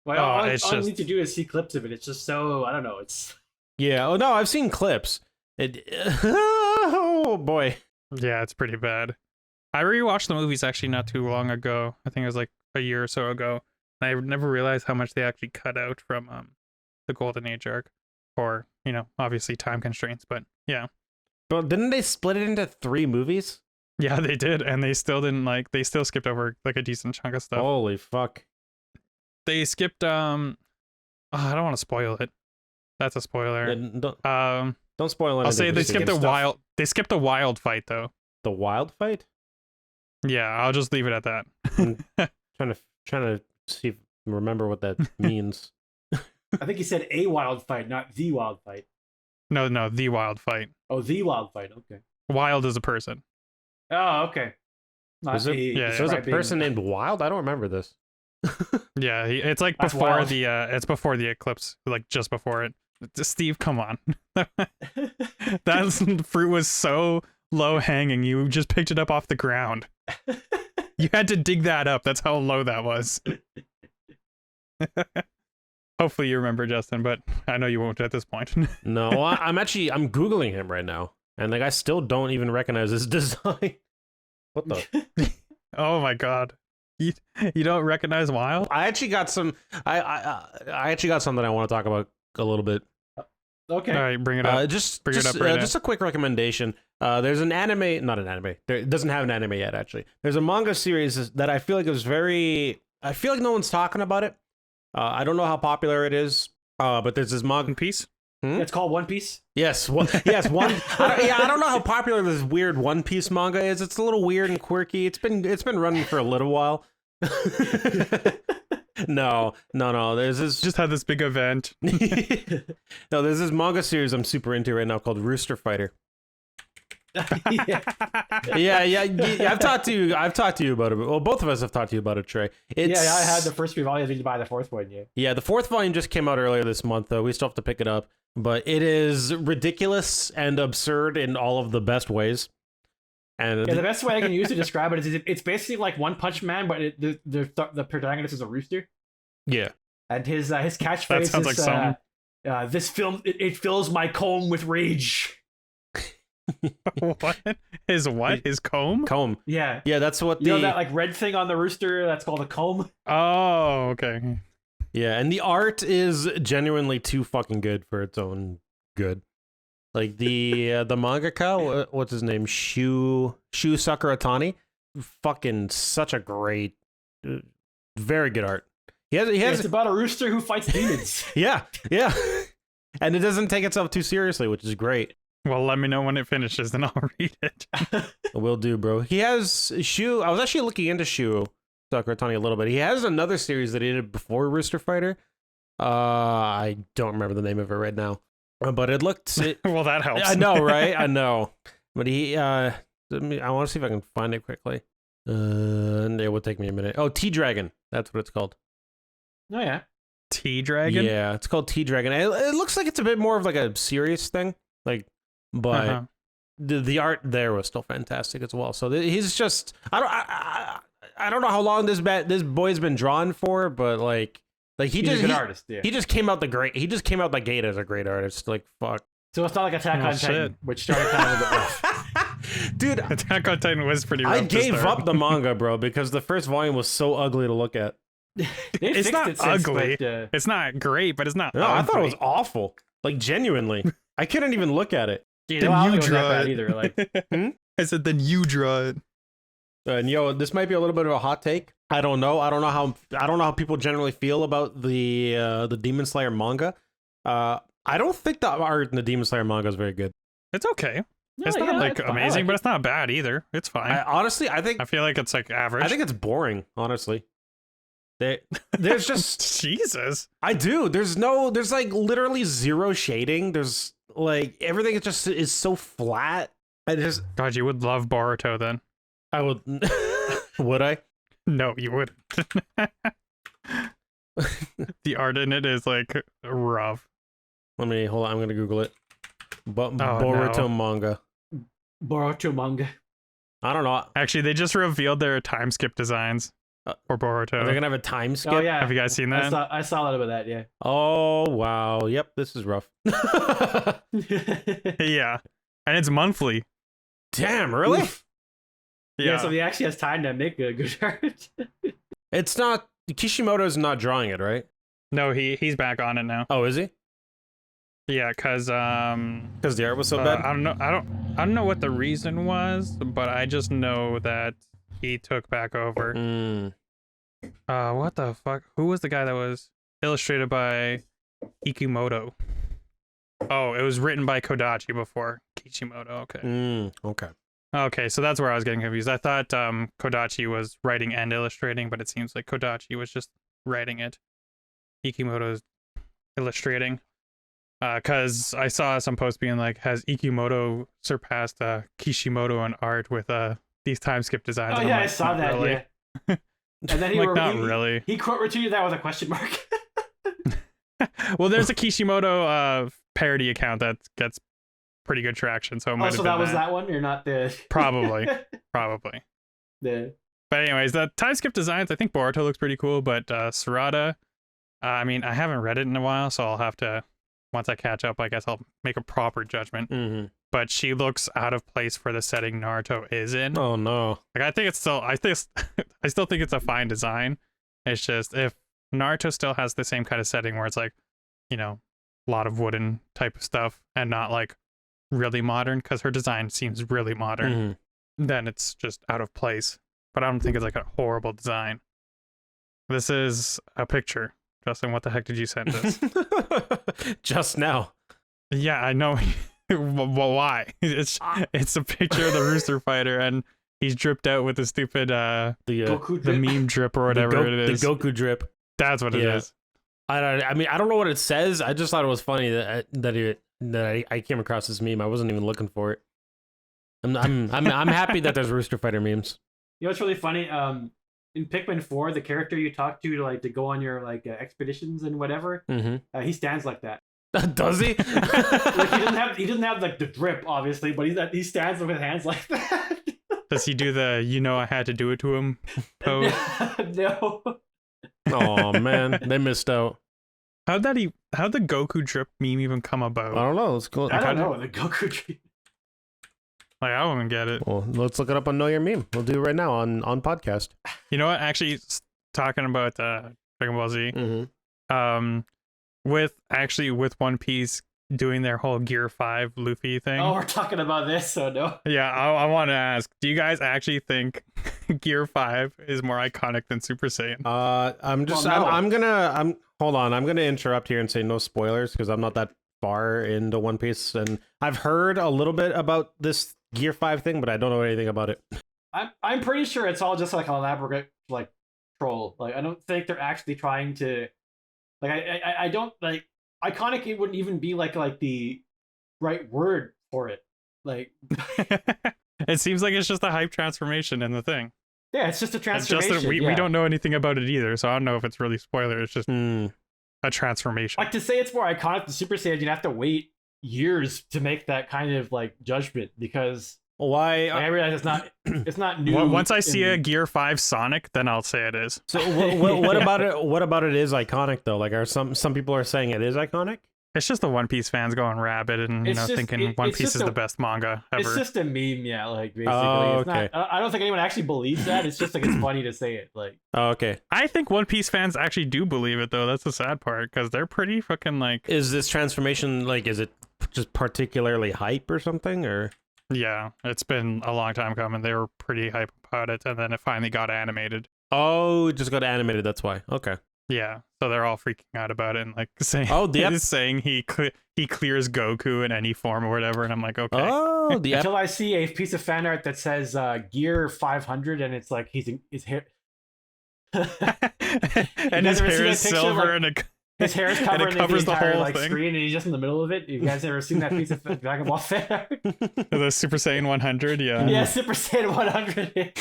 Well, all it's you just- need to do is see clips of it. It's just so I don't know. It's Yeah. Oh no, I've seen clips. Oh boy. Yeah, it's pretty bad. I rewatched the movies actually not too long ago. I think it was like a year or so ago. I never realized how much they actually cut out from the Golden Age arc, for obviously time constraints. But yeah, But didn't they split it into 3 movies? yeah, they did, and they still didn't they still skipped over like a decent chunk of stuff. Holy fuck! They skipped I don't want to spoil it. That's a spoiler. Don't spoil anything. I'll say they skipped skip skipped the wild fight though. the wild fight. Yeah, I'll just leave it at that. Trying to see remember what that means. I think he said a wild fight, not the wild fight. No, the wild fight. Oh, the wild fight. Okay. Wild is a person. Oh, okay. Not Is it? Yeah, So there's a describing- person named Wild. I don't remember this. Yeah, it's like That's before wild. it's before the eclipse, like just before it. Steve, come on. That fruit was so low hanging. You just picked it up off the ground. You had to dig that up. That's how low that was. Hopefully you remember, Justin, but I know you won't at this point. No, I'm Googling him right now, and like I still don't even recognize his design. What the? Oh my god. You don't recognize Wild? I actually got some. I actually got something I want to talk about a little bit. Okay. All right, bring it up. Just Bring it up right now. just a quick recommendation. There's an anime, not an anime. It doesn't have an anime yet. Actually, there's a manga series that I feel like is very. I feel like no one's talking about it. I don't know how popular it is. But there's this manga. One Piece? It's called One Piece. Yes, one. I don't know how popular this weird One Piece manga is. It's a little weird and quirky. It's been running for a little while. No. There's this. Just had this big event. No, there's this manga series I'm super into right now called Rooster Fighter. Yeah. Yeah. I've talked to you about it. Well, both of us have talked to you about it, Trey. Yeah, I had the first 3 volumes. I need to buy the 4th one. Yeah. Yeah, the 4th volume just came out earlier this month, though. We still have to pick it up. But it is ridiculous and absurd in all of the best ways. And Yeah, the best way I can use to describe it is it's basically like One Punch Man, but the protagonist is a rooster, yeah. and his catchphrase That sounds is like this film it fills my comb with rage. What? His what? His comb? Comb. Yeah. Yeah, that's what You know that like red thing on the rooster that's called a comb? Oh, okay. Yeah, and the art is genuinely too fucking good for its own good. Like the mangaka, what's his name? Shu Sakuratani. Fucking such a great, very good art. He has It's about a rooster who fights demons. yeah. And it doesn't take itself too seriously, which is great. Well, let me know when it finishes, then I'll read it. Will do, bro. He has Shu. I was actually looking into Shu Sakuratani a little bit. He has another series that he did before Rooster Fighter. I don't remember the name of it right now. But it looked. Well, that helps. I know, right? I know. But he. I want to see if I can find it quickly. It would take me a minute. Oh, T-Dragon. That's what it's called. Oh yeah. T-Dragon? Yeah, it's called T-Dragon. It looks like it's a bit more of like a serious thing. Like, but the art there was still fantastic as well. So he's just. I don't know how long this boy's been drawn for, but like He's a good artist. Yeah. He just came out the gate as a great artist. Like fuck. So it's not like Attack on Titan, which started kind of a bit rough. Dude, Attack on Titan was pretty rough. I to gave start. up the manga, bro, because the first volume was so ugly to look at. It's not ugly. It's not great, but it's not No, ugly. I thought it was awful. Like genuinely, I couldn't even look at it. You Then know, I don't you think it was that draw bad it. either. Like, I said, then you draw it. And yo, this might be a little bit of a hot take. I don't know how people generally feel about the Demon Slayer manga. I don't think the art in the Demon Slayer manga is very good. It's okay. no, It's not yeah, like it's fine. I amazing, like but it. it's not bad either. It's fine. I feel like it's like average. I think it's boring, honestly. There's just Jesus. I do. There's like literally zero shading. There's like everything is so flat. I just God, you would love Boruto then. I would would I? No, you wouldn't. The art in it is like rough. Hold on, I'm gonna Google it. no. Boruto manga. Boruto manga. I don't know. Actually, they just revealed their time skip designs for Boruto. Are they gonna have a time skip? Oh yeah. Have you guys seen that? I saw a little bit of that. Yeah. Oh wow. Yep, this is rough. Yeah, and it's monthly. Damn, really? Yeah. So he actually has time to make a good art. It's not Kishimoto's not drawing it, right? No, he's back on it now. Oh, is he? Yeah, cause the art was so bad. I don't know what the reason was, but I just know that he took back over. What the fuck? Who was the guy that was illustrated by Ikimoto? Oh, it was written by Kodachi before Kishimoto. Okay. Okay. Okay, so that's where I was getting confused. I thought Kodachi was writing and illustrating, but it seems like Kodachi was just writing it. Ikimoto's illustrating. Because I saw some posts being like, has Ikimoto surpassed Kishimoto in art with these time skip designs? Oh, And yeah, I'm I like, saw "Not that, really." yeah. And then he not really. He quote retweeted that with a question mark. Well, there's a Kishimoto parody account that gets pretty good traction, so it might have so been that was that one? You're not the... Probably. The... But anyways, the time skip designs, I think Boruto looks pretty cool, but Sarada, I mean, I haven't read it in a while, so I'll have to, once I catch up, I guess I'll make a proper judgment. But she looks out of place for the setting Naruto is in. Oh no. Like, I still think it's a fine design. It's just, if Naruto still has the same kind of setting where it's like, you know, a lot of wooden type of stuff and not like really modern, because her design seems really modern, then it's just out of place. But I don't think it's like a horrible design. This is a picture. Justin, what the heck did you send us? Just now. Yeah, I know. Well, why? It's a picture of the Rooster fighter, and he's dripped out with the stupid Goku the drip. meme drip or whatever it is. The Goku drip. That's what it is. I mean, I don't know what it says. I just thought it was funny that I came across this meme. I wasn't even looking for it. I'm happy that there's Rooster Fighter memes. You know what's really funny? In Pikmin 4, the character you talk to go on your expeditions and whatever, he stands like that. Does he? Like, he doesn't have like the drip, obviously, but he stands with hands like that. Does he do the I had to do it to him pose? No. Oh man, they missed out. How'd the Goku drip meme even come about? I don't know. Let's go. I don't know the Goku drip. Like, I don't even get it. Well, let's look it up on Know Your Meme. We'll do it right now on podcast. You know what? Actually, talking about Dragon Ball Z, with One Piece doing their whole Gear 5 Luffy thing. Oh, we're talking about this, so no. Yeah, I want to ask, do you guys actually think Gear 5 is more iconic than Super Saiyan? Hold on. I'm gonna interrupt here and say no spoilers because I'm not that far into One Piece, and I've heard a little bit about this Gear 5 thing, but I don't know anything about it. I'm pretty sure it's all just like an elaborate troll. Like, I don't think they're actually trying to I don't like iconic. It wouldn't even be like the right word for it. Like, it seems like it's just a hype transformation in the thing. Yeah, it's just a transformation. Just that we don't know anything about it either, so I don't know if it's really spoiler. It's just a transformation. Like, to say it's more iconic than Super Saiyan, you'd have to wait years to make that kind of judgment, because why? I realize it's not new. Once I see a Gear 5 Sonic, then I'll say it is. So what about it? What about it is iconic though? Like, are some people are saying it is iconic? It's just the One Piece fans going rabid and thinking One Piece is the best manga ever. It's just a meme, yeah. Like, basically, oh, okay. It's not, I don't think anyone actually believes that. It's just it's funny to say it. Like, oh, okay. I think One Piece fans actually do believe it though. That's the sad part, because they're pretty fucking Is this transformation is it just particularly hype or something, or? Yeah, it's been a long time coming. They were pretty hype about it, and then it finally got animated. Oh, it just got animated. That's why. Okay. Yeah, so they're all freaking out about it and saying, saying he clears Goku in any form or whatever, and I'm like, okay. Oh, until I see a piece of fan art that says Gear 500, and it's like his hair, and his hair is silver, and his hair is covering the entire whole thing. screen, and he's just in the middle of it. You guys ever seen that piece of Dragon Ball fan art? The Super Saiyan 100, yeah. Yeah, Super Saiyan 100.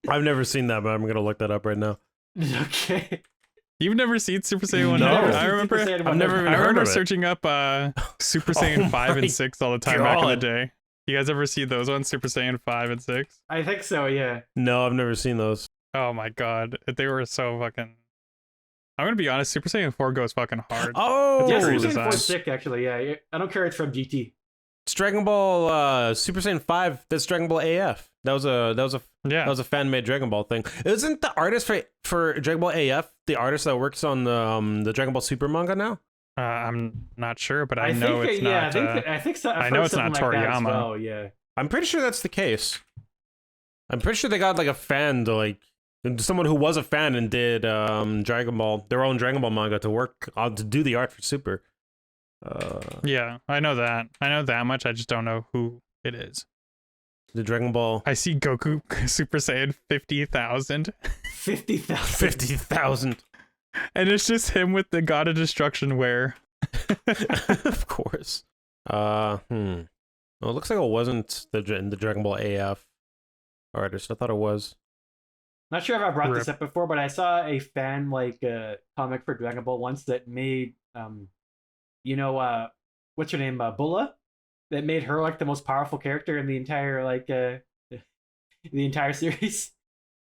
I've never seen that, but I'm gonna look that up right now. Okay. You've never seen Super Saiyan 100? No. I remember. I've never even heard of it. Searching up Super Saiyan 5 and 6 all the time back in the day. You guys ever see those ones, Super Saiyan 5 and 6? I think so, yeah. No, I've never seen those. Oh my god, they were so fucking. I'm gonna be honest, Super Saiyan 4 goes fucking hard. Oh, yeah, Super Saiyan 4 is sick, actually. Yeah, I don't care. It's from GT. It's Dragon Ball Super Saiyan 5. That's Dragon Ball AF. That was a fan made Dragon Ball thing. Isn't the artist for Dragon Ball AF the artist that works on the Dragon Ball Super manga now? I'm not sure, but I know it's not. I think so. I know it's not Toriyama. Well, yeah. I'm pretty sure that's the case. I'm pretty sure they got like a fan to like someone who was a fan and did Dragon Ball, their own Dragon Ball manga to work on to do the art for Super. Yeah, I know that. I know that much. I just don't know who it is. The Dragon Ball. I see Goku Super Saiyan 50,000. 50,000. 50,000. And it's just him with the God of Destruction wear. Of course. Well, it looks like it wasn't the Dragon Ball AF artist. I thought it was. Not sure if I brought this up before, but I saw a fan comic for Dragon Ball once that made what's her name, Bulla, that made her like the most powerful character in the entire the entire series.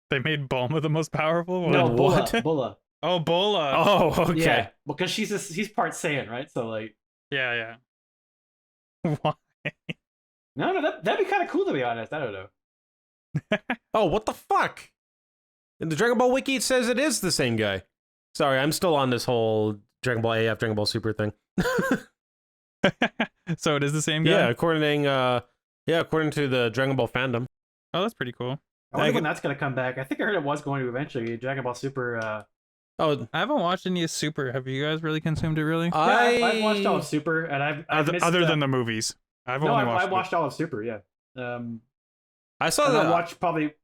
They made Bulma the most powerful? No, what? Bulla. Oh, Bulla. Oh, okay. Yeah, because he's part Saiyan, right? So like. Yeah. Why? No, that'd be kind of cool to be honest. I don't know. Oh, what the fuck? In the Dragon Ball Wiki, it says it is the same guy. Sorry, I'm still on this whole Dragon Ball AF, Dragon Ball Super thing. So it is the same guy? Yeah, according to the Dragon Ball fandom. Oh, that's pretty cool. I wonder when that's gonna come back. I think I heard it was going to eventually. Dragon Ball Super. Oh, I haven't watched any of Super. Have you guys really consumed it? Really? I've watched all of Super, and I've missed, other than the movies. I watched all of Super. Yeah. I saw that.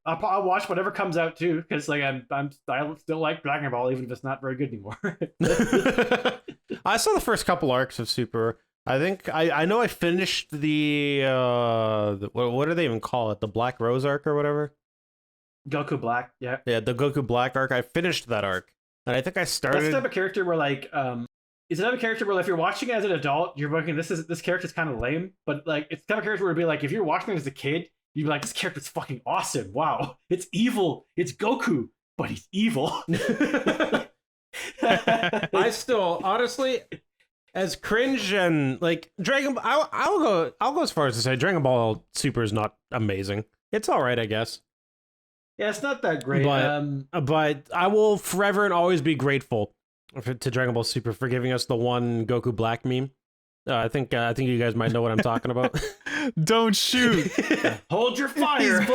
I'll watch whatever comes out too, because like I still like Dragon Ball, even if it's not very good anymore. I saw the first couple arcs of Super. I think I know I finished the what do they even call it? The Black Rose arc or whatever. Goku Black, yeah. Yeah, the Goku Black arc. I finished that arc, and I think I started. That's the type of character where it's another character where if you're watching it as an adult, you're looking. This character's kind of lame, but like it's the type of character where it'd be like if you're watching it as a kid, you'd be like, this character's fucking awesome. Wow, it's evil. It's Goku, but he's evil. I still honestly. As cringe and like Dragon, I'll go as far as to say Dragon Ball Super is not amazing. It's all right, I guess. Yeah, it's not that great. But I will forever and always be grateful to Dragon Ball Super for giving us the one Goku Black meme. I think you guys might know what I'm talking about. Don't shoot. Hold your fire.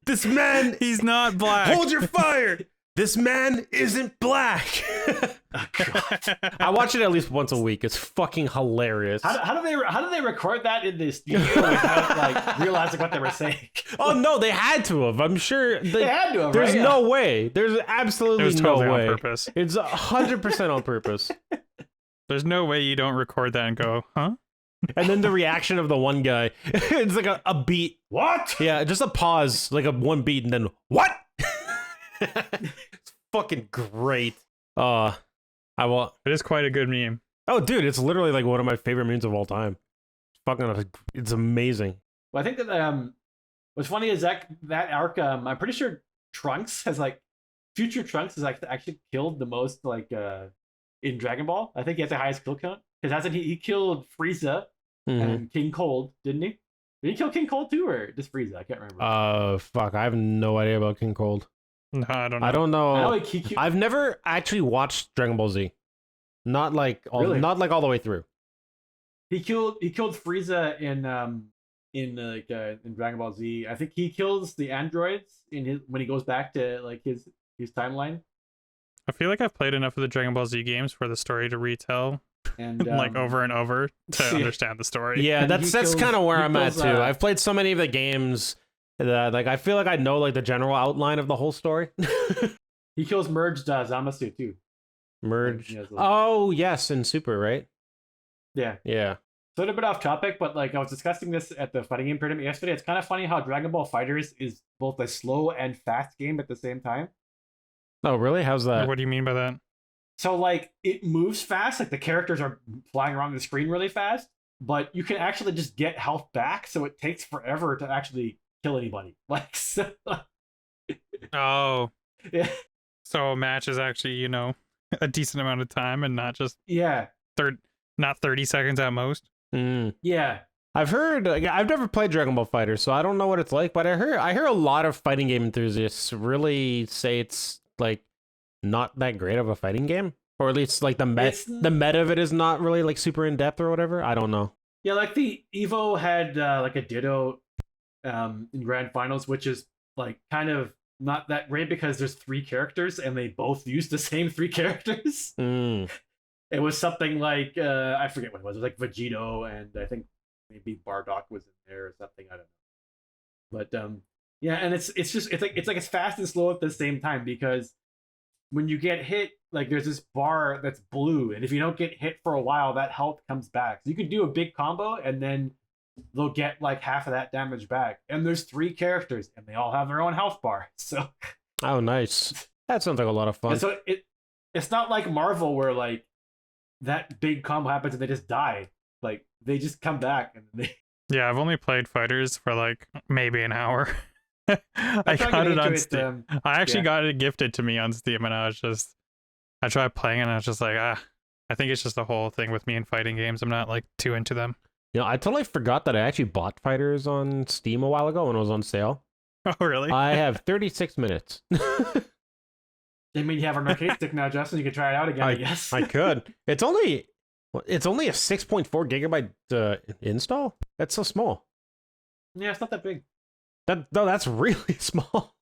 This man, he's not black. Hold your fire. This man isn't black. Oh, God. I watch it at least once a week. It's fucking hilarious. How do they record that in the studio without like realizing what they were saying? Oh no, they had to have. I'm sure they had to have. There's right? no way. There's absolutely no way. On purpose. It's 100% on purpose. There's no way you don't record that and go, huh? And then the reaction of the one guy, it's like a beat. What? Yeah, just a pause, like a one beat, and then what? It's fucking great. I will. It is quite a good meme. Oh, dude, it's literally like one of my favorite memes of all time. It's amazing. Well, I think that what's funny is that arc. I'm pretty sure Trunks has future Trunks has actually killed the most in Dragon Ball. I think he has the highest kill count because hasn't he killed Frieza and King Cold, didn't he? Did he kill King Cold too, or just Frieza? I can't remember. Fuck, I have no idea about King Cold. No, I don't know. I don't know. I know I've never actually watched Dragon Ball Z. Not like all the way through. He killed Frieza in Dragon Ball Z. I think he kills the androids when he goes back to his timeline. I feel like I've played enough of the Dragon Ball Z games for the story to retell and over and over to understand the story. Yeah, that's kind of where I'm at too. I've played so many of the games that I feel like I know the general outline of the whole story. He kills Merged Zamasu too. Merge. Oh yes, in Super, right? Yeah. Yeah. So a bit off topic, but I was discussing this at the fighting game tournament yesterday. It's kind of funny how Dragon Ball FighterZ is both a slow and fast game at the same time. Oh really? How's that? What do you mean by that? So it moves fast, the characters are flying around the screen really fast, but you can actually just get health back, so it takes forever to actually kill anybody. Oh. Yeah. So a match is actually, a decent amount of time and not just not 30 seconds at most. Yeah. I've heard. I've never played Dragon Ball Fighter, so I don't know what it's like. But I hear a lot of fighting game enthusiasts really say it's like not that great of a fighting game, or at least like the meta of it is not really like super in depth or whatever. I don't know. Yeah, like the Evo had like a Ditto in Grand Finals, which is like kind of not that great because there's 3 characters and they both use the same 3 characters. Mm. It was something like I forget what it was. It was like Vegito, and I think maybe Bardock was in there or something. I don't know. But yeah, and it's it's fast and slow at the same time, because when you get hit, like there's this bar that's blue, and if you don't get hit for a while, that health comes back. So you can do a big combo, and then they'll get like half of that damage back. And there's 3 characters, and they all have their own health bar. So oh, nice. That sounds like a lot of fun. And so it's not like Marvel where like that big combo happens and they just die. Like they just come back and they. Yeah, I've only played Fighters for like maybe an hour. I got it on Steam. I actually got it gifted to me on Steam, and I tried playing, and I was just like, I think it's just the whole thing with me in fighting games. I'm not like too into them. You know, I totally forgot that I actually bought Fighters on Steam a while ago when it was on sale. Oh, really? I have 36 minutes. I mean, you have an arcade stick now, Justin. You can try it out again, I guess. I could. It's only a 6.4 gigabyte install. That's so small. Yeah, it's not that big. That's really small.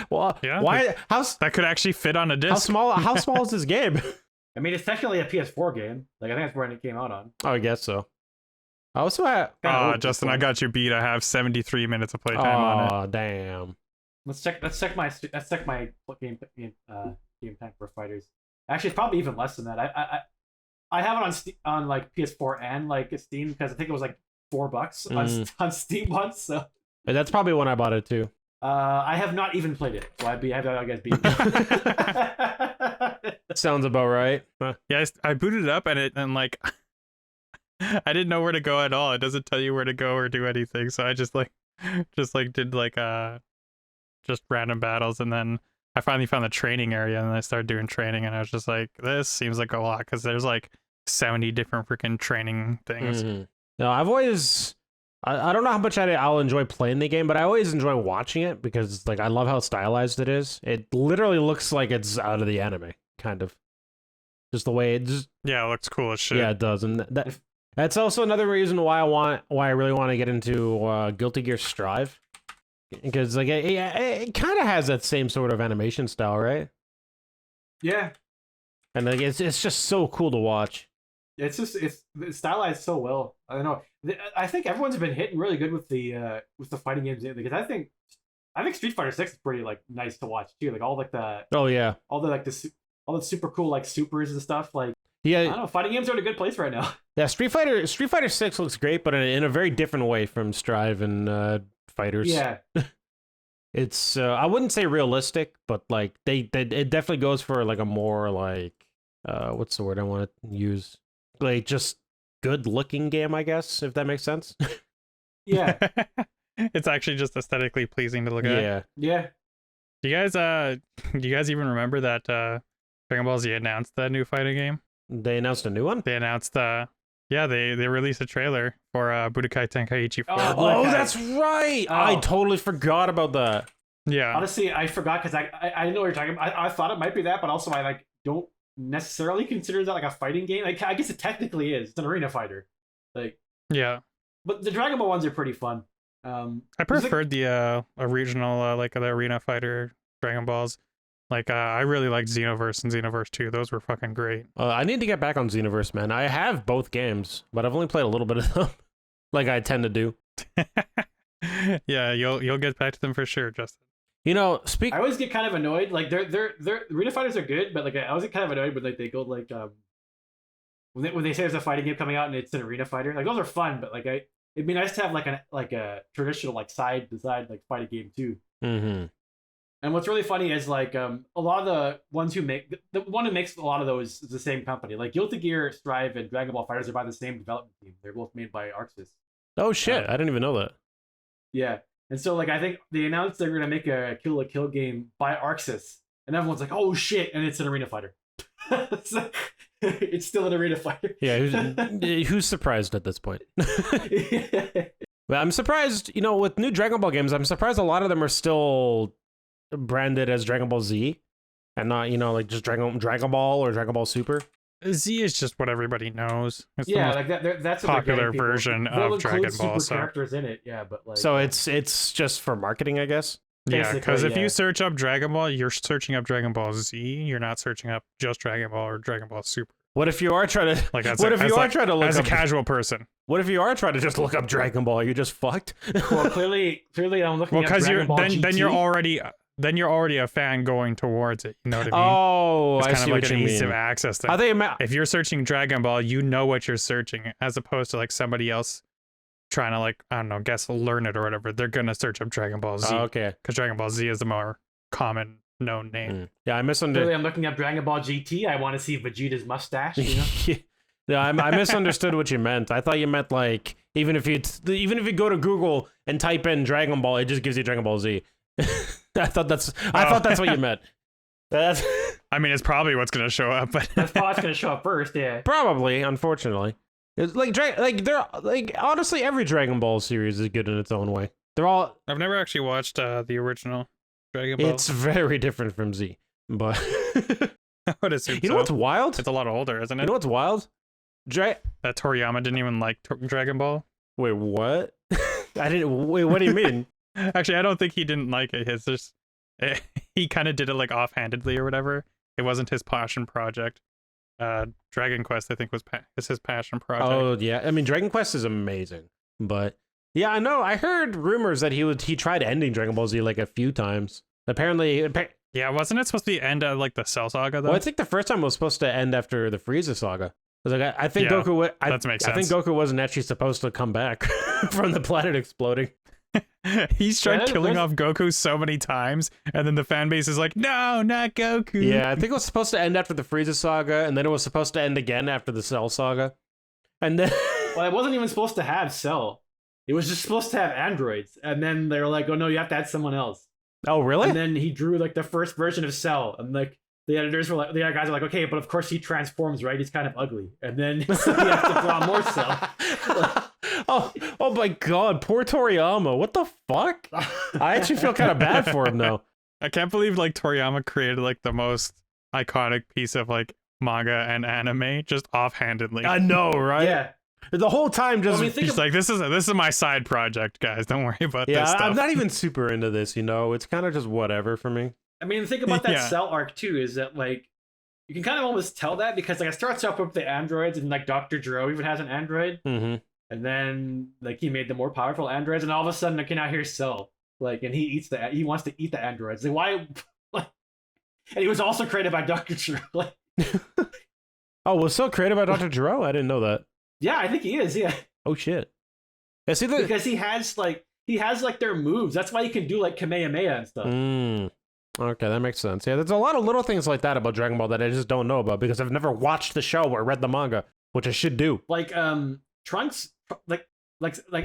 Well, yeah. Why? That could actually fit on a disc. How small is this game? I mean, it's technically a PS4 game. Like I think that's where it came out on. Oh, I guess so. I also have. Justin, I got you beat. I have 73 minutes of playtime on it. Oh, damn. Let's check my game time for Fighters. Actually, it's probably even less than that. I have it on like PS4 and like Steam, because I think it was like $4 on Steam once. So that's probably when I bought it too. I have not even played it, so I guys beat. Sounds about right. Yeah, I booted it up and like I didn't know where to go at all. It doesn't tell you where to go or do anything. So I just did like just random battles, and then I finally found the training area, and I started doing training, and I was just like, this seems like a lot, because there's like 70 different freaking training things. Mm-hmm. No, I've always I don't know how much I'll enjoy playing the game, but I always enjoy watching it, because like I love how stylized it is. It literally looks like it's out of the anime, kind of. Just the way it just. Yeah, it looks cool as shit. Yeah, it does, and that's also another reason why I really want to get into Guilty Gear Strive, because like it kind of has that same sort of animation style, right? Yeah. And like it's just so cool to watch. It's stylized so well. I don't know. I think everyone's been hitting really good with the fighting games, because I think Street Fighter 6 is pretty like nice to watch too. Like all like the all the super cool like supers and stuff. Like yeah, I don't know. Fighting games are in a good place right now. Yeah, Street Fighter 6 looks great, but in a very different way from Strive and Fighters. Yeah. It's I wouldn't say realistic, but like it definitely goes for like a more like what's the word I want to use? Like just good looking game, I guess, if that makes sense. Yeah. It's actually just aesthetically pleasing to look at. Yeah. Yeah. Do you guys even remember that Dragon Ball Z announced that new fighting game? They announced a new one? They announced they released a trailer for Budokai Tenkaichi 4. Oh, that's right. Oh. I totally forgot about that. Yeah. Honestly, I forgot, because I know what you're talking about. I thought it might be that, but also I like don't necessarily consider that like a fighting game. Like I guess it technically is. It's an arena fighter. Like yeah. But the Dragon Ball ones are pretty fun. I preferred the original like the arena fighter Dragon Balls. Like I really liked Xenoverse and Xenoverse 2. Those were fucking great. I need to get back on Xenoverse, man. I have both games, but I've only played a little bit of them, like I tend to do. Yeah, you'll get back to them for sure, Justin. You know, I always get kind of annoyed. Like they're arena fighters are good, but like I always get kind of annoyed when like they go like when they say there's a fighting game coming out and it's an arena fighter. Like those are fun, but like it'd be nice to have like a traditional like side to side like fighting game too. Mm-hmm. And what's really funny is like a lot of the ones who make the one who makes a lot of those is the same company. Like Guilty Gear, Strive, and Dragon Ball Fighters are by the same development team. They're both made by Arxis. Oh shit! I didn't even know that. Yeah, and so like I think they announced they're gonna make a Kill la Kill game by Arxis, and everyone's like, "Oh shit!" And it's an arena fighter. It's still an arena fighter. Yeah, who's surprised at this point? Well, I'm surprised, with new Dragon Ball games, I'm surprised a lot of them are still branded as Dragon Ball Z and not, like just Dragon Ball or Dragon Ball Super. Z is just what everybody knows. It's the Yeah, most like that's what popular version They'll of Dragon include Ball. super So characters in it, yeah, but like. So it's just for marketing, I guess. yeah, Basically, because if yeah. you search up Dragon Ball, you're searching up Dragon Ball Z. You're not searching up just Dragon Ball or Dragon Ball Super. What if you are trying to? Like, What if you are trying to look as up a casual person? What if you are trying to just look up Dragon Ball? You just fucked. Well, clearly, I'm looking Well, at because Dragon Ball GT. then you're already a fan going towards it. You know what I mean? Oh, It's I kind see of like what an you ease of mean. access thing. I think it meant, If you're searching Dragon Ball, you know what you're searching, as opposed to like somebody else trying to learn it or whatever. They're gonna search up Dragon Ball Z okay. because Dragon Ball Z is the more common known name. Yeah, I Clearly, misunderstood. I'm looking up Dragon Ball GT. I want to see Vegeta's mustache. You know? Yeah, I misunderstood what you meant. I thought you meant like even if you go to Google and type in Dragon Ball, it just gives you Dragon Ball Z. I thought that's what you meant. That's I mean, it's probably what's gonna show up, but That's probably going to show up first. Yeah. probably, unfortunately. It's honestly every Dragon Ball series is good in its own way. They're all I've never actually watched the original Dragon Ball. it's very different from Z. But I would assume you know so. what's wild? It's a lot older, isn't it? You know what's wild? That Toriyama didn't even like Dragon Ball. Wait, what? I didn't. Wait, what do you mean? Actually, I don't think he didn't like it. It's just he kind of did it like offhandedly or whatever. It wasn't his passion project. Dragon Quest, I think, is his passion project. Oh yeah, I mean Dragon Quest is amazing, but yeah, I know. I heard rumors that he tried ending Dragon Ball Z like a few times. Apparently, Yeah, wasn't it supposed to be end of like the Cell Saga though? well, I think the first time was supposed to end after the Frieza saga. I was like, I think Yeah, Goku. that makes I think sense. Goku wasn't actually supposed to come back from the planet exploding. He's tried Yeah, killing there's- off Goku so many times, and then the fan base is like, no, not Goku. Yeah, I think it was supposed to end after the Frieza saga, and then it was supposed to end again after the Cell saga, and then Well, it wasn't even supposed to have Cell. It was just supposed to have androids. And then they were like, oh no, you have to add someone else. oh really? And then he drew like the first version of Cell. And like the editors were like, the other guys were like, okay, but of course he transforms, right? He's kind of ugly. And then so he has to draw more Cell. oh my god, poor Toriyama. What the fuck? I actually feel kind of bad for him though. I can't believe like Toriyama created like the most iconic piece of like manga and anime just offhandedly. I know, right? Yeah. The whole time just I mean, think He's of, like, this is my side project, guys. Don't worry about yeah, this stuff. I'm not even super into this, It's kind of just whatever for me. I mean, think about that Yeah. Cell arc too, is that like, you can kind of almost tell that because like it starts off with the androids and like Dr. Gero even has an android. Mm-hmm. And then like he made the more powerful androids, and all of a sudden, okay, now here's Cell. Like, and he wants to eat the androids. Like, why? And he was also created by Dr. Gero. Like, Oh, was so created by Dr. Gero? I didn't know that. yeah, I think he is. Yeah, Oh shit. Yeah, see the. because he has like their moves. That's why he can do like Kamehameha and stuff. Okay, that makes sense. Yeah, there's a lot of little things like that about Dragon Ball that I just don't know about because I've never watched the show or read the manga, which I should do. Like Trunks, like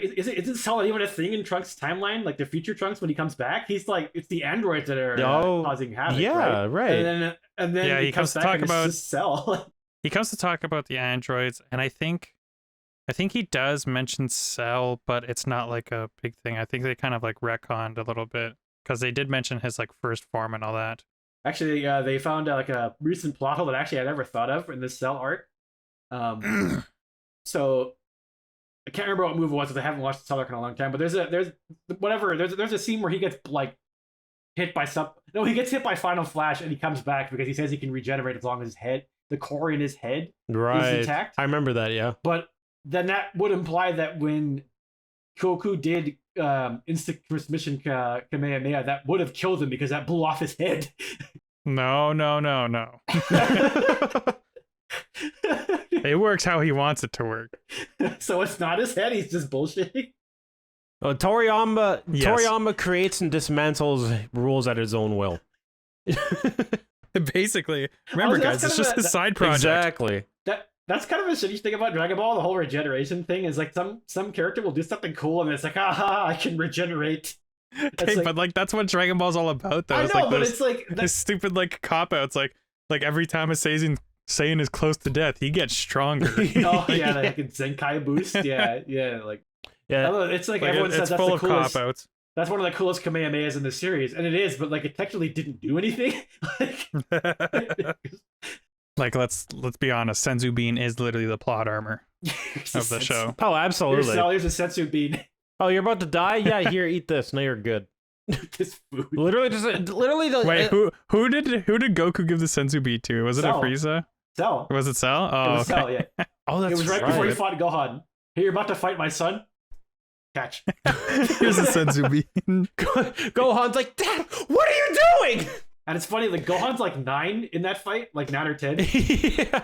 isn't Cell even a thing in Trunks' timeline? Like the future Trunks when he comes back, he's like it's the androids that are causing havoc. Yeah, right. And then Yeah, he he comes comes to back talk and about- it's just Cell. He comes to talk about the androids, and I think he does mention Cell, but it's not like a big thing. I think they kind of like retconned a little bit because they did mention his like first form and all that. Actually, they found like a recent plot hole that actually I never thought of in this Cell arc. So I can't remember what move it was because I haven't watched the Cell arc in a long time. But there's a scene where he gets like hit by he gets hit by Final Flash and he comes back because he says he can regenerate as long as the core in his head Right. is intact. I remember that, yeah. But then that would imply that when Goku did instant transmission Kamehameha, that would have killed him because that blew off his head. No. It works how he wants it to work. So it's not his head, he's just bullshitting. Oh, Toriyama Yes. Toriyama creates and dismantles rules at his own will. Basically, remember, that's guys, it's kind of just a- his side project. Exactly. That's kind of a shitty thing about Dragon Ball. The whole regeneration thing is like some character will do something cool and it's like, I can regenerate. Okay, like- but like that's what Dragon Ball's all about, though. I It's know, like but those- it's like this stupid like cop outs, like every time a Saiyan Saiyan is close to death. He gets stronger. Oh yeah, like a Zenkai boost. Yeah, like it's like everyone says it's that's full the of coolest. cop-outs. That's one of the coolest Kamehamehas in the series, and it is, but like it technically didn't do anything. Like let's be honest, Senzu Bean is literally the plot armor of the show. Oh, absolutely. Here's a Sensu Bean. Oh, you're about to die? Yeah, here, eat this. Now you're good. This food. Literally, Wait, who did Goku give the Senzu Bean to? Was it Cell. a Frieza? Cell. Was it Cell? Oh, It was okay. Cell, yeah. Oh, that's It was right before he fought Gohan. Hey, you're about to fight my son? Catch. Here's a Senzu Bean. Gohan's like, Dad, what are you doing? And it's funny, like Gohan's like 9 in that fight, like 9 or 10. Yeah.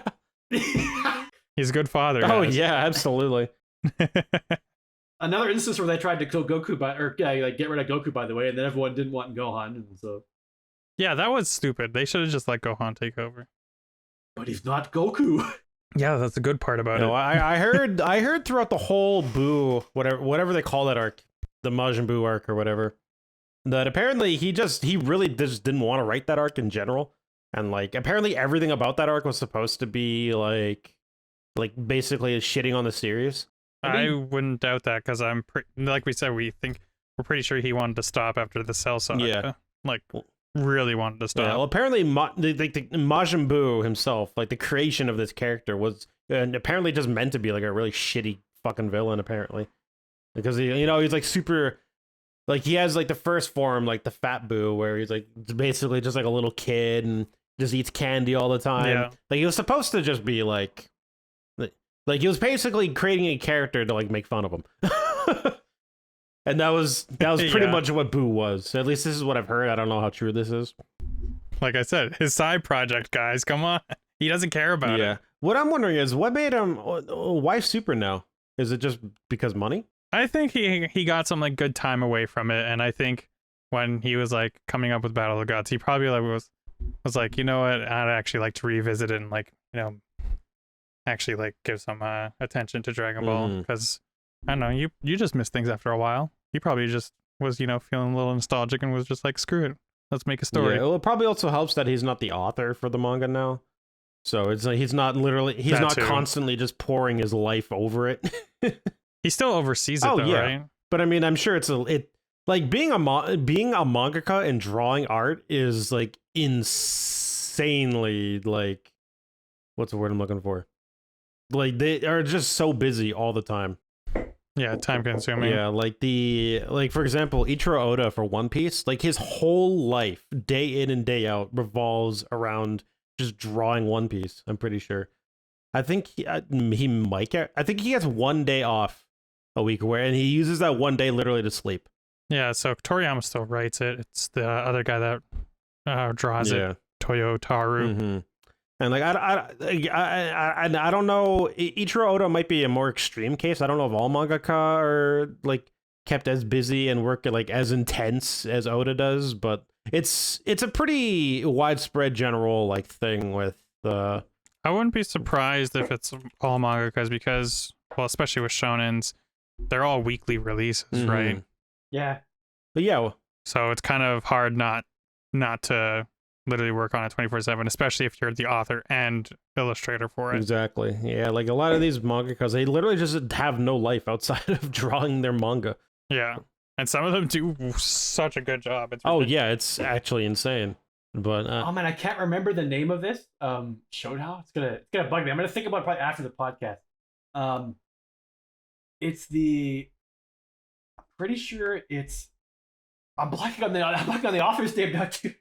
He's a good father. Oh, guys. yeah, absolutely. Another instance where they tried to kill Goku like get rid of Goku, by the way, and then everyone didn't want Gohan, and so. Yeah, that was stupid. They should have just let Gohan take over. But he's not Goku. Yeah, that's the good part about it. I heard throughout the whole Buu, whatever they call that arc, the Majin Buu arc or whatever, that apparently he really just didn't want to write that arc in general, and like apparently everything about that arc was supposed to be like basically shitting on the series. I wouldn't doubt that because like we said, we're pretty sure he wanted to stop after the Cell saga. Yeah. Like really wanted to stop. Yeah, well, apparently the Majin Buu himself, like the creation of this character was apparently just meant to be like a really shitty fucking villain apparently, because he's like super, like he has like the first form, like the Fat Buu, where he's like basically just like a little kid and just eats candy all the time. Yeah. Like he was supposed to just be like he was basically creating a character to like make fun of him. And that was pretty much what Buu was. At least this is what I've heard. I don't know how true this is. Like I said, his side project, guys. Come on. He doesn't care about it. What I'm wondering is what made him why Super now? Is it just because money? I think he got some like good time away from it, and I think when he was like coming up with Battle of the Gods, he probably like was like, you know what, I'd actually like to revisit it and like, actually like give some attention to Dragon Ball, because I don't know, you just miss things after a while. He probably just was feeling a little nostalgic and was just like, screw it, let's make a story. Yeah, well, it probably also helps that he's not the author for the manga now, so it's like he's not constantly just pouring his life over it. He still oversees it though, right? But I mean, I'm sure like being a mangaka and drawing art is like insanely like, what's the word I'm looking for? Like they are just so busy all the time. Yeah, time consuming. Yeah, like for example, Ichiro Oda for One Piece, like his whole life, day in and day out, revolves around just drawing One Piece. I'm pretty sure. I think he might get. I think he gets one day off a week and he uses that one day literally to sleep. Yeah, so Toriyama still writes it. It's the other guy that draws it, Toyotaru. Mm-hmm. And like I don't know. Ichiro Oda might be a more extreme case. I don't know if all mangaka are like kept as busy and work like as intense as Oda does, but it's a pretty widespread general like thing with I wouldn't be surprised if it's all mangakas because, well, especially with shonens, they're all weekly releases, right? Yeah. But yeah. So it's kind of hard not to literally work on it 24/7, especially if you're the author and illustrator for it. Exactly. Yeah, like a lot of these mangakas, they literally just have no life outside of drawing their manga. Yeah. And some of them do such a good job. Yeah, it's actually insane. But oh man, I can't remember the name of this. Shoujo? It's gonna bug me. I'm gonna think about it probably after the podcast. It's I'm pretty sure it's I'm blanking on the author's name now too.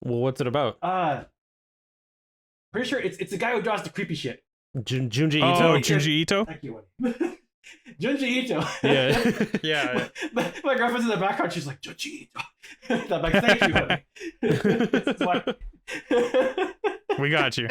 Well, what's it about? Pretty sure it's the guy who draws the creepy shit. Junji Ito. Oh, Junji Ito. Thank you. Junji Ito. Yeah. Yeah. My girlfriend's in the background. She's like, Junji Ito. I'm like, thank you, honey. We got you.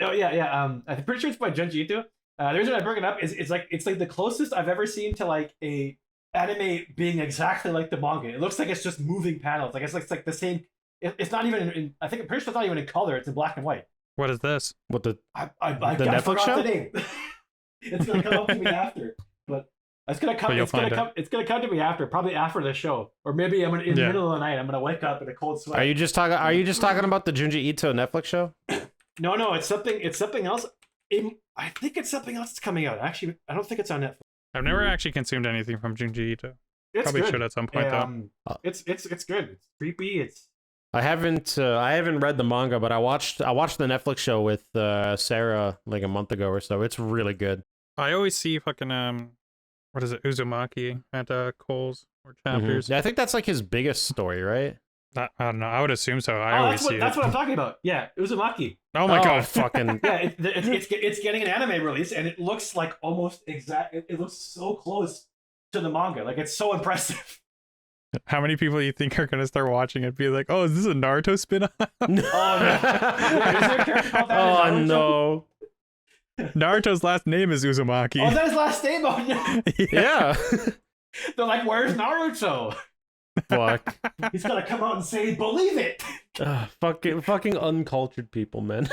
No, yeah. I'm pretty sure it's by Junji Ito. The reason I bring it up is it's like the closest I've ever seen to like a anime being exactly like the manga. It looks like it's just moving panels. Like it's like the same. It's not even in. I think I'm pretty sure it's not even in color. It's in black and white. What is this? What the I Netflix forgot show? the name. It's gonna come up to me after. But It's gonna come. But you'll It's gonna find come. It's gonna come to me after, probably after the show, or maybe I'm gonna, in the Yeah. middle of the night. I'm gonna wake up in a cold sweat. Are you just talking about the Junji Ito Netflix show? No, it's something. It's something else. I think it's something else that's coming out. Actually, I don't think it's on Netflix. I've never actually consumed anything from Junji Ito. It's Probably good. should at some point though. It's good. It's creepy. It's I haven't read the manga, but I watched the Netflix show with Sarah like a month ago or so. It's really good. I always see fucking what is it, Uzumaki at Cole's or chapters. Yeah, I think that's like his biggest story, right? I don't know. I would assume so. I always see that's it. what I'm talking about. Yeah, Uzumaki. Oh my god! fucking Yeah, it's getting an anime release, and it looks like almost exact. It looks so close to the manga. Like, it's so impressive. How many people do you think are gonna start watching it? Be like, oh, is this a Naruto spin-off? Oh no! Yeah, is there a character called that in Naruto? no! Naruto's last name is Uzumaki. Oh, that's his last name. Oh no! Yeah. They're like, "Where's Naruto?" Fuck. He's gonna come out and say, "Believe it." Fucking uncultured people, man.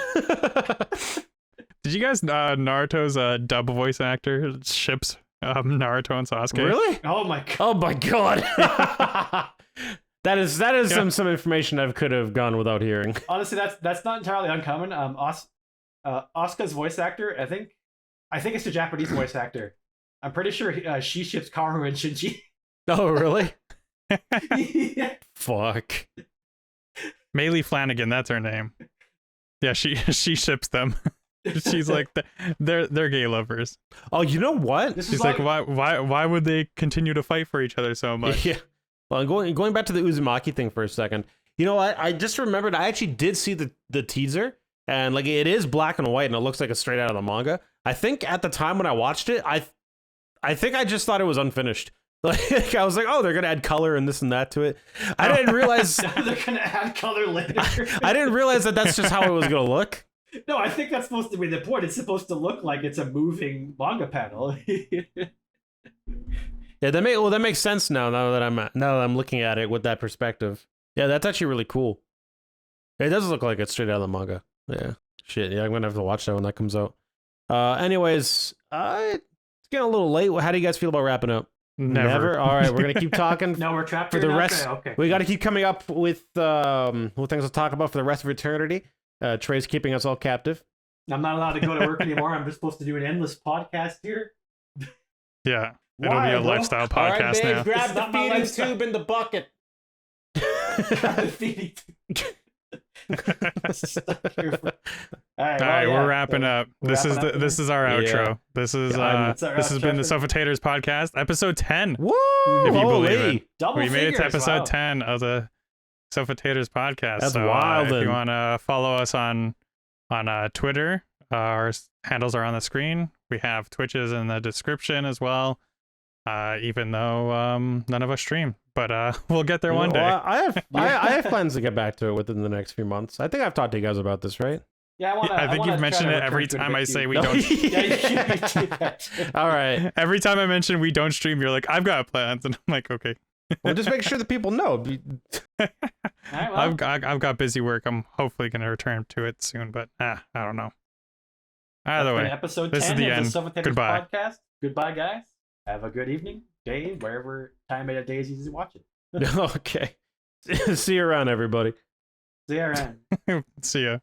Did you guys Naruto's dub voice actor ships Naruto and Sasuke? Really? Oh my god! Oh my god. That is some information I could have gone without hearing. Honestly, that's not entirely uncommon. Asuka's voice actor, I think it's the Japanese voice actor. I'm pretty sure she ships Karu and Shinji. Oh, really? Yeah. Fuck. Maylee Flanagan, that's her name. Yeah, she ships them. She's like, they're gay lovers. Oh, you know what? This She's is like, why would they continue to fight for each other so much? Yeah. Well, going back to the Uzumaki thing for a second. You know what? I just remembered I actually did see the teaser, and like it is black and white, and it looks like it's straight out of the manga. I think at the time when I watched it, I think I just thought it was unfinished. Like I was like, oh, they're gonna add color and this and that to it. I didn't realize they're gonna add color later. I didn't realize that that's just how it was gonna look. No, I think that's supposed to be the point. It's supposed to look like it's a moving manga panel. Yeah, that makes sense now that I'm looking at it with that perspective. Yeah, that's actually really cool. It does look like it's straight out of the manga. Yeah. Shit, yeah, I'm gonna have to watch that when that comes out. Anyways, it's getting a little late. How do you guys feel about wrapping up? Never. All right, we're gonna keep talking. No, we're trapped for here the now? rest. Okay. We got to keep coming up with things to talk about for the rest of eternity. Trey's keeping us all captive. I'm not allowed to go to work anymore. I'm just supposed to do an endless podcast here. Yeah, it'll Why, be a bro? lifestyle podcast now. grab It's the not my feeding lifestyle. tube in the bucket. All All right, we're wrapping up. This is wrapping up this is our outro. Yeah. This is That's our this has been the outro. Sofa Taters podcast, episode 10. Woo! If you believe Holy. it. Double We made it to figures, episode wow. 10 of the Sofa Taters podcast. That's so, wild, if then. you want to follow us on Twitter, our handles are on the screen. We have Twitches in the description as well. Even though none of us stream, but we'll get there one day. Well, I have plans to get back to it within the next few months. I think I've talked to you guys about this, right? Yeah, I think you've mentioned it every time I say we don't. Yeah, you do that. All right. Every time I mention we don't stream, you're like, I've got plans, and I'm like, okay. Well, just make sure that people know. All right, well, I've got busy work. I'm hopefully gonna return to it soon, but I don't know. Either that's been way, episode this is 10 the of end. the Sofa Taters Goodbye. podcast. Goodbye, guys. Have a good evening, day, wherever time of day is you watch it. Okay. See you around, everybody. See you around. see ya.